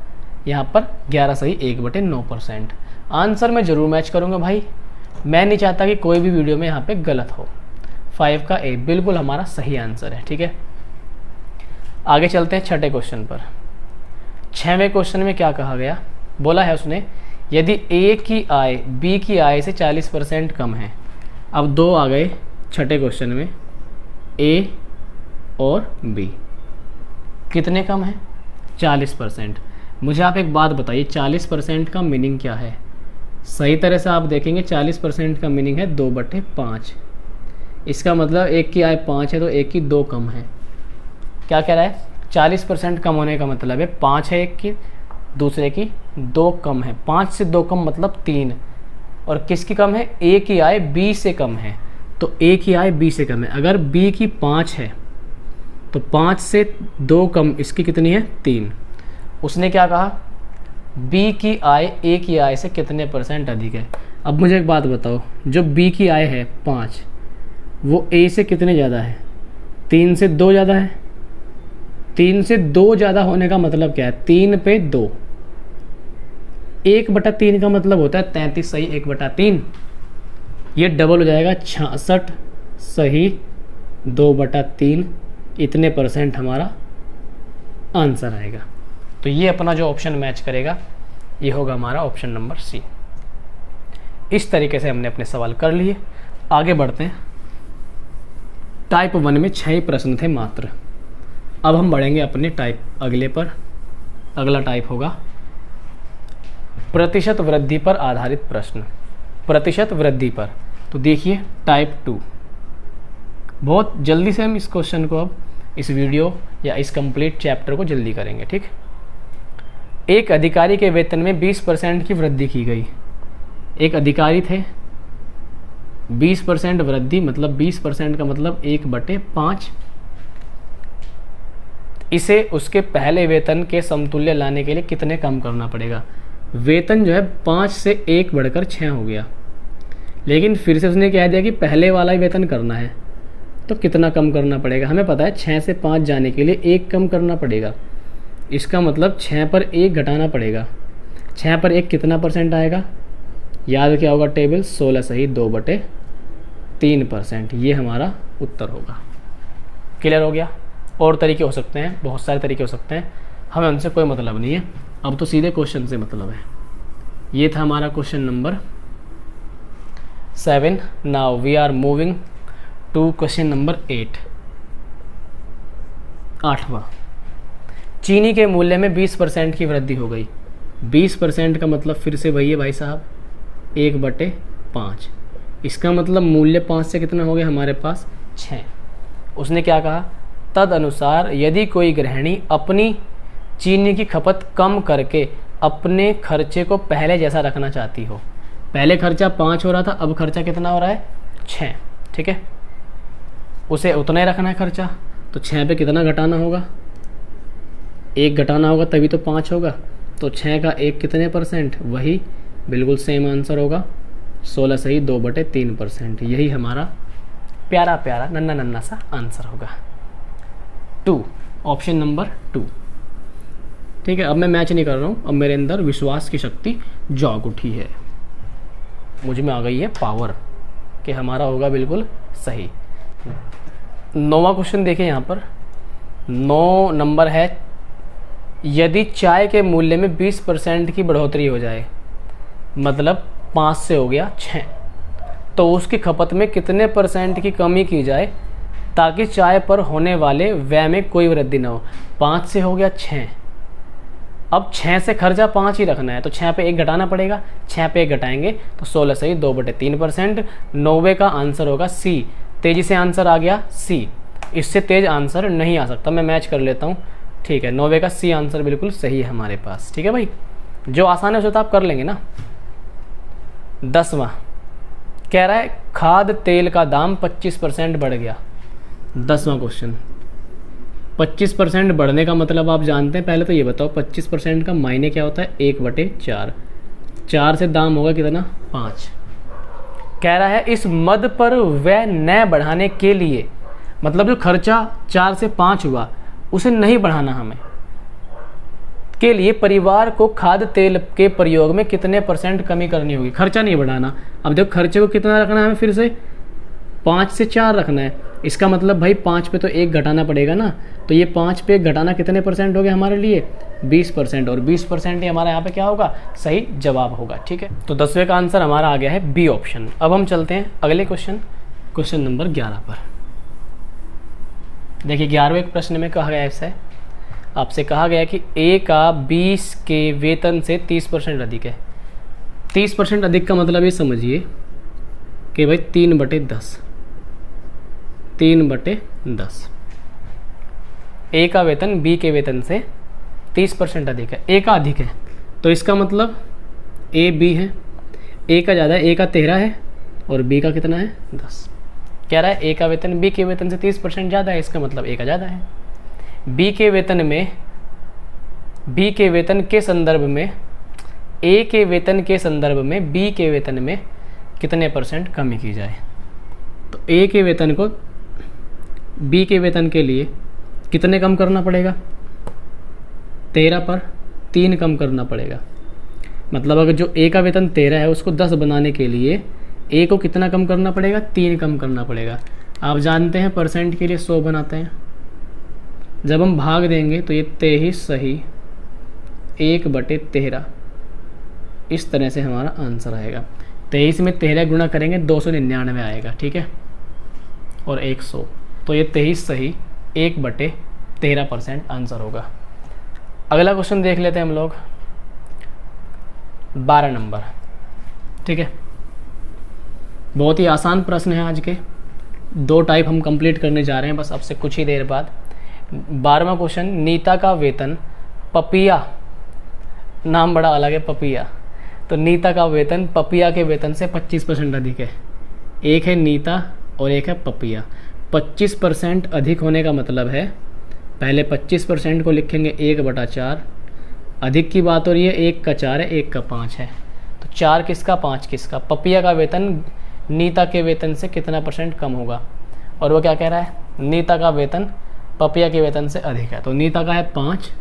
यहाँ पर 11 सही 1/9%। आंसर मैं जरूर मैच करूँगा भाई, मैं नहीं चाहता कि कोई भी वीडियो में यहाँ पे गलत हो। 5 का ए बिल्कुल हमारा सही आंसर है। ठीक है, आगे चलते हैं 6ठे क्वेश्चन पर। 6वें क्वेश्चन में क्या कहा गया? बोला है उसने, यदि ए की आय बी की आय से 40% कम है। अब 2 आ गए 6ठे क्वेश्चन में, ए और बी कितने कम है? 40%। मुझे आप एक बात बताइए, 40% का मीनिंग क्या है? सही तरह से आप देखेंगे 40% का मीनिंग है 2/5। इसका मतलब एक की आय 5 है तो एक की 2 कम है। क्या कह रहा है? 40% कम होने का मतलब है 5 है एक की, दूसरे की 2 कम है। 5 से 2 कम मतलब 3। और किसकी कम है? ए की आय बी से कम है, तो ए की आय बी से कम है। अगर बी की 5 है तो 5 से 2 कम इसकी कितनी है? 3। उसने क्या कहा? बी की आय ए की आय से कितने % अधिक है? अब मुझे एक बात बताओ, जो बी की आय है 5, वो ए से कितने ज़्यादा है? 3 से 2 ज़्यादा है। 3 से 2 ज़्यादा होने का मतलब क्या है? 3 पे 2, 1/3 का मतलब होता है 33 सही 1/3, ये डबल हो जाएगा 66 सही 2/3, इतने % हमारा आंसर आएगा। तो ये अपना जो ऑप्शन मैच करेगा ये होगा हमारा ऑप्शन नंबर सी। इस तरीके से हमने अपने सवाल कर लिए। आगे बढ़ते हैं। टाइप 1 में 6 ही प्रश्न थे मात्र। अब हम बढ़ेंगे अपने टाइप अगले पर। अगला टाइप होगा प्रतिशत वृद्धि पर आधारित प्रश्न। प्रतिशत वृद्धि पर, तो देखिए टाइप 2। बहुत जल्दी से हम इस क्वेश्चन को अब इस वीडियो या इस कंप्लीट चैप्टर को जल्दी करेंगे, ठीक। एक अधिकारी के वेतन में 20% की वृद्धि की गई। एक अधिकारी थे, 20% वृद्धि मतलब 20% का मतलब 1/5। इसे उसके पहले वेतन के समतुल्य लाने के लिए कितने कम करना पड़ेगा। वेतन जो है 5 से 1 बढ़कर 6 हो गया, लेकिन फिर से उसने कह दिया कि पहले वाला ही वेतन करना है, तो कितना कम करना पड़ेगा। हमें पता है 6 से 5 जाने के लिए 1 कम करना पड़ेगा। इसका मतलब 6 पर 1 घटाना पड़ेगा। 6 पर 1 कितना % आएगा, याद क्या होगा टेबल, 16 सही 2/3%। ये हमारा उत्तर होगा। क्लियर हो गया। और तरीके हो सकते हैं, बहुत सारे तरीके हो सकते हैं, हमें उनसे कोई मतलब नहीं है। अब तो सीधे क्वेश्चन से मतलब है। ये था हमारा question number 7। Now we are moving to question number 8। 8वां, चीनी के मूल्य में 20% की वृद्धि हो गई। 20% का मतलब फिर से वही है भाई साहब, 1/5। इसका मतलब मूल्य 5 से कितना हो गया हमारे पास 6। उसने क्या कहा, तद अनुसार यदि कोई गृहिणी अपनी चीनी की खपत कम करके अपने खर्चे को पहले जैसा रखना चाहती हो। पहले खर्चा 5 हो रहा था, अब खर्चा कितना हो रहा है 6, ठीक है। उसे उतना ही रखना है खर्चा, तो 6 पे कितना घटाना होगा, 1 घटाना होगा तभी तो 5 होगा। तो 6 का 1 कितने %, वही बिल्कुल सेम आंसर होगा 16 सही 2/3%। यही हमारा प्यारा प्यारा नन्ना नन्ना सा आंसर होगा 2, ऑप्शन नंबर 2, ठीक है। अब मैं मैच नहीं कर रहा हूँ, अब मेरे अंदर विश्वास की शक्ति जाग उठी है, मुझ में आ गई है पावर कि हमारा होगा बिल्कुल सही। 9वां क्वेश्चन देखिए यहाँ पर। 9 नंबर है, यदि चाय के मूल्य में 20% की बढ़ोतरी हो जाए, मतलब 5 से हो गया 6, तो उसकी खपत में कितने % की कमी की जाए ताकि चाय पर होने वाले व्यय में कोई वृद्धि न हो। 5 से हो गया 6, अब 6 से खर्चा 5 ही रखना है, तो 6 पे 1 घटाना पड़ेगा। 6 पे 1 घटाएंगे तो 16 सही 2/3%। 90 का आंसर होगा सी। तेजी से आंसर आ गया सी, इससे तेज आंसर नहीं आ सकता। मैं मैच कर लेता हूँ, ठीक है। 90 का सी आंसर बिल्कुल सही है हमारे पास, ठीक है भाई। जो आसान है उसे तो आप कर लेंगे ना। 10वां कह रहा है खाद्य तेल का दाम 25% बढ़ गया। 10वां क्वेश्चन, 25% बढ़ने का मतलब आप जानते हैं। पहले तो ये बताओ 25% का मायने क्या होता है, 1/4। 4 से दाम होगा कितना 5। कह रहा है इस मद पर व्यय न बढ़ाने के लिए, मतलब जो खर्चा 4 से 5 हुआ उसे नहीं बढ़ाना हमें, के लिए परिवार को खाद्य तेल के प्रयोग में कितने % कमी करनी होगी। खर्चा नहीं बढ़ाना। अब देखो खर्चे को कितना रखना है हमें, फिर से 5 से 4 रखना है। इसका मतलब भाई 5 पे तो 1 घटाना पड़ेगा ना, तो ये 5 पे 1 घटाना कितने % हो गया हमारे लिए 20%, और 20% ही हमारा यहाँ पे क्या होगा, सही जवाब होगा, ठीक है। तो 10वें का आंसर हमारा आ गया है बी ऑप्शन। अब हम चलते हैं अगले क्वेश्चन, क्वेश्चन नंबर 11 पर। देखिए 11वें प्रश्न में कहा गया ऐसा है, आपसे कहा गया कि ए का 20 के वेतन से 30% अधिक है। 30% अधिक का मतलब ये समझिए कि भाई 3/10, 3/10। ए का वेतन बी के वेतन से 30% अधिक है। ए का अधिक है तो इसका मतलब ए बी है, ए का ज़्यादा है, ए का 13 है और बी का कितना है 10। कह रहा है ए का वेतन बी के वेतन से 30% ज़्यादा है, इसका मतलब ए का ज़्यादा है। बी के वेतन में, बी के वेतन के संदर्भ में, ए के वेतन के संदर्भ में बी के वेतन में कितने % कमी की जाए। तो ए के वेतन को बी के वेतन के लिए कितने कम करना पड़ेगा, 13 पर 3 कम करना पड़ेगा। मतलब अगर जो ए का वेतन 13 है उसको 10 बनाने के लिए ए को कितना कम करना पड़ेगा, 3 कम करना पड़ेगा। आप जानते हैं परसेंट के लिए 100 बनाते हैं। जब हम भाग देंगे तो ये 23 सही 1/13 इस तरह से हमारा आंसर आएगा। 23 में 13 गुणा करेंगे 299 आएगा, ठीक है, और 100, तो ये 23 सही 1/13% आंसर होगा। अगला क्वेश्चन देख लेते हैं हम लोग, 12 नंबर, ठीक है। बहुत ही आसान प्रश्न है आज के, 2 टाइप हम कंप्लीट करने जा रहे हैं बस अब से कुछ ही देर बाद। 12वां क्वेश्चन, नीता का वेतन पपिया, नाम बड़ा अलग है पपिया, तो नीता का वेतन पपिया के वेतन से 25% अधिक है। एक है नीता और एक है पपिया। 25% अधिक होने का मतलब है, पहले 25% को लिखेंगे 1/4, अधिक की बात हो रही है, 1 का 4 है, 1 का 5 है, तो 4 किसका 5 किसका। पपिया का वेतन नीता के वेतन से कितना % कम होगा, और वो क्या कह रहा है, नीता का वेतन पपिया के वेतन से अधिक है। तो नीता का है 5,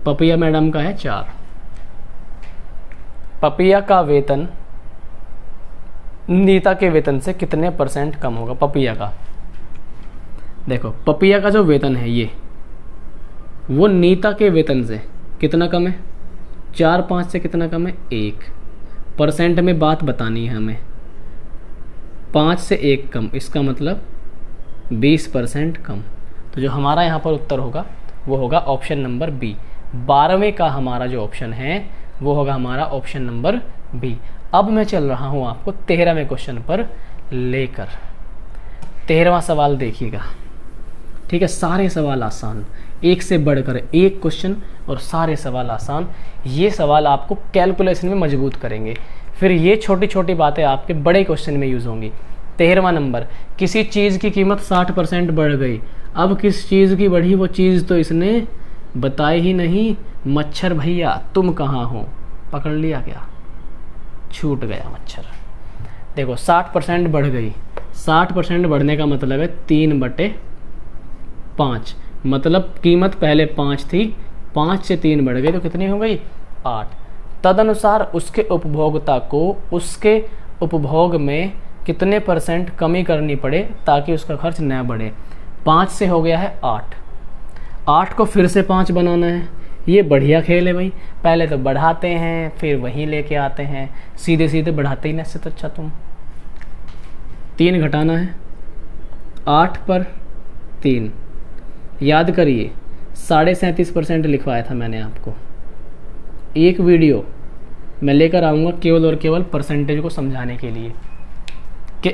पपिया मैडम का है 4। पपिया का वेतन नीता के वेतन से कितने % कम होगा। पपिया का, देखो पपिया का जो वेतन है ये, वो नीता के वेतन से कितना कम है, 4 5 से कितना कम है, 1%। में बात बतानी है हमें, 5 से 1 कम, इसका मतलब 20% कम। तो जो हमारा यहाँ पर उत्तर होगा वो होगा ऑप्शन नंबर बी। 12वें का हमारा जो ऑप्शन है वो होगा हमारा ऑप्शन नंबर बी। अब मैं चल रहा हूँ आपको 13वें क्वेश्चन पर लेकर। 13वां सवाल देखिएगा, ठीक है। सारे सवाल आसान, एक से बढ़कर एक क्वेश्चन और सारे सवाल आसान। ये सवाल आपको कैलकुलेशन में मजबूत करेंगे, फिर ये छोटी छोटी बातें आपके बड़े क्वेश्चन में यूज़ होंगी। 13वां नंबर, किसी चीज़ की कीमत 60% बढ़ गई। अब किस चीज़ की बढ़ी, वो चीज़ तो इसने बताई ही नहीं। मच्छर भैया तुम कहाँ हो, पकड़ लिया क्या, छूट गया मच्छर। देखो 60% बढ़ गई, 60% बढ़ने का मतलब है 3/5, मतलब कीमत पहले 5 थी, 5 से 3 बढ़ गई तो कितनी हो गई, 8। तदनुसार उसके उपभोक्ता को उसके उपभोग में कितने % कमी करनी पड़े ताकि उसका खर्च न बढ़े। 5 से हो गया है 8, 8 को फिर से 5 बनाना है। ये बढ़िया खेल है भाई, पहले तो बढ़ाते हैं फिर वहीं लेके आते हैं, सीधे सीधे बढ़ाते ही ना, इससे तो अच्छा तुम 3 घटाना है, 8 पर 3, याद करिए 37.5% लिखवाया था मैंने आपको। एक वीडियो मैं लेकर आऊँगा केवल और केवल परसेंटेज को समझाने के लिए कि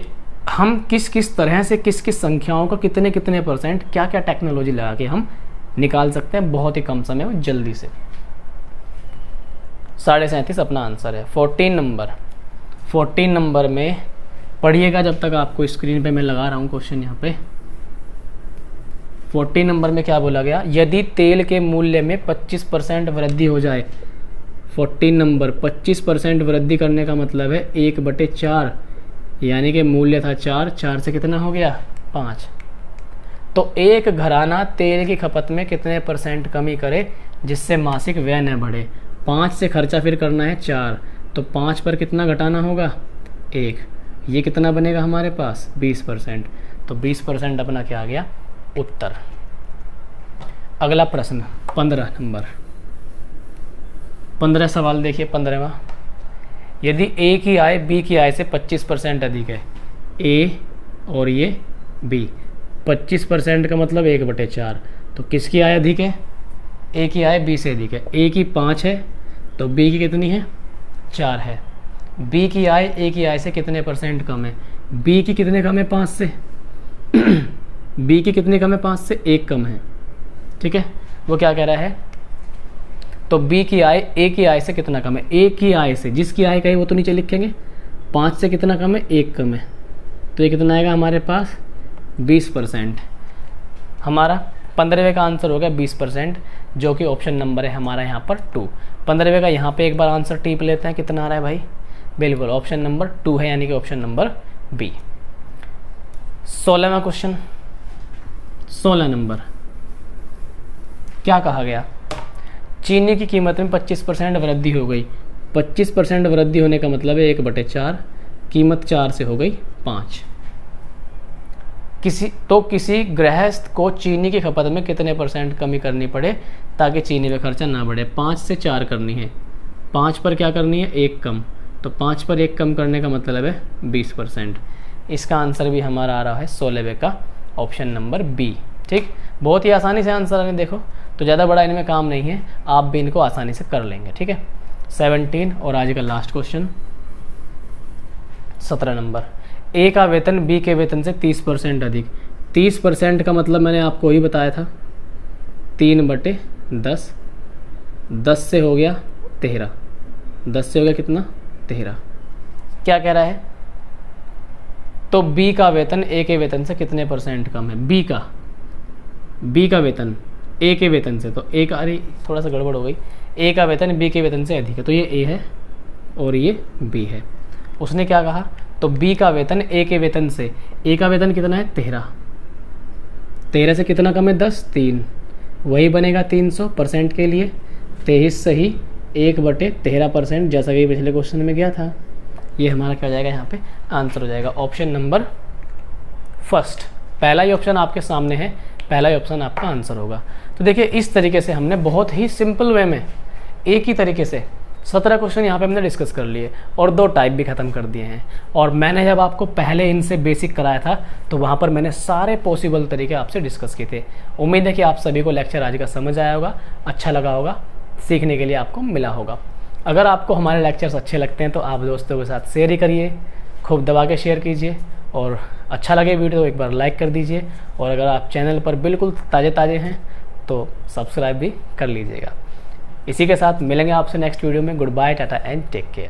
हम किस किस तरह से किस किस संख्याओं का कितने कितने % क्या क्या टेक्नोलॉजी लगा के हम निकाल सकते हैं बहुत ही कम समय में जल्दी से। 37.5 अपना आंसर है। 14 नंबर में पढ़िएगा जब तक आपको स्क्रीन पे मैं लगा रहा हूँ क्वेश्चन यहाँ पे। 14 नंबर में क्या बोला गया, यदि तेल के मूल्य में 25% वृद्धि हो जाए। 14 नंबर 25% वृद्धि करने का मतलब है 1/4, यानी कि मूल्य था 4, 4 से कितना हो गया 5। तो एक घराना तेल की खपत में कितने % कमी करे जिससे मासिक व्यय न बढ़े। 5 से खर्चा फिर करना है 4, तो 5 पर कितना घटाना होगा 1, ये कितना बनेगा हमारे पास 20%। तो 20% अपना क्या आ गया उत्तर। अगला प्रश्न 15 नंबर, 15 सवाल देखिए। 15वां, यदि ए की आय बी की आय से 25% अधिक है, ए और ये बी, 25% का मतलब 1/4, तो किसकी आय अधिक है, ए की आय बी से अधिक है। ए की 5 है तो बी की कितनी है 4 है। बी की आय ए की आय से कितने % कम है, बी की कितने कम है 5 से बी की कितनी कम है 5 से 1 कम है, ठीक है। वो क्या कह रहा है, तो बी की आय ए की आय से कितना कम है, ए की आय से, जिसकी आय कही वो तो नीचे लिखेंगे, 5 से कितना कम है 1 कम है, तो ये कितना आएगा हमारे पास 20%। हमारा 15वें का आंसर हो गया 20%, जो कि ऑप्शन नंबर है हमारा यहाँ पर 2। 15वें का यहाँ पे एक बार आंसर टीप लेते हैं, कितना आ रहा है भाई, बिल्कुल ऑप्शन नंबर 2 है, यानी कि ऑप्शन नंबर बी। 16वां क्वेश्चन, 16 नंबर, क्या कहा गया, चीनी की कीमत में 25% वृद्धि हो गई। 25% वृद्धि होने का मतलब है 1/4, कीमत 4 से हो गई 5। किसी गृहस्थ को चीनी की खपत में कितने % कमी करनी पड़े ताकि चीनी का खर्चा ना बढ़े? 5 से 4 करनी है, 5 पर क्या करनी है? 1 कम, तो 5 पर 1 कम करने का मतलब है 20%। इसका आंसर भी हमारा आ रहा है 16वें का ऑप्शन नंबर बी। ठीक, बहुत ही आसानी से आंसर आने, देखो तो ज़्यादा बड़ा इनमें काम नहीं है, आप भी इनको आसानी से कर लेंगे। ठीक है, 17 और आज का लास्ट क्वेश्चन 17 नंबर। ए का वेतन बी के वेतन से 30% अधिक। 30% का मतलब मैंने आपको ही बताया था 3/10, 10 से हो गया 13, 10 से हो गया कितना? 13। क्या कह रहा है? तो बी का वेतन ए के वेतन से कितने % कम है? बी का वेतन ए के वेतन से, तो ए का, अरे थोड़ा सा गड़बड़ हो गई, ए का वेतन बी के वेतन से अधिक है, तो ये ए है और ये बी है। उसने क्या कहा? तो बी का वेतन ए के वेतन से, ए का वेतन कितना है? 13, 13 से कितना कम है? 10, 3, वही बनेगा 300% के लिए 23 सही 1/13%, जैसा कि पिछले क्वेश्चन में गया था। ये हमारा क्या हो जाएगा? यहाँ पे आंसर हो जाएगा ऑप्शन नंबर फर्स्ट। पहला ही ऑप्शन आपके सामने है, पहला ही ऑप्शन आपका आंसर होगा। तो देखिए इस तरीके से हमने बहुत ही सिंपल वे में एक ही तरीके से 17 क्वेश्चन यहाँ पे हमने डिस्कस कर लिए और 2 टाइप भी ख़त्म कर दिए हैं। और मैंने जब आपको पहले इनसे बेसिक कराया था तो वहाँ पर मैंने सारे पॉसिबल तरीके आपसे डिस्कस किए थे। उम्मीद है कि आप सभी को लेक्चर आज का समझ आया होगा, अच्छा लगा होगा, सीखने के लिए आपको मिला होगा। अगर आपको हमारे लेक्चर्स अच्छे लगते हैं तो आप दोस्तों के साथ शेयर ही करिए, खूब दबा के शेयर कीजिए, और अच्छा लगे वीडियो तो एक बार लाइक कर दीजिए। और अगर आप चैनल पर बिल्कुल ताज़े हैं तो सब्सक्राइब भी कर लीजिएगा। इसी के साथ मिलेंगे आपसे नेक्स्ट वीडियो में। Goodbye, tata and take care.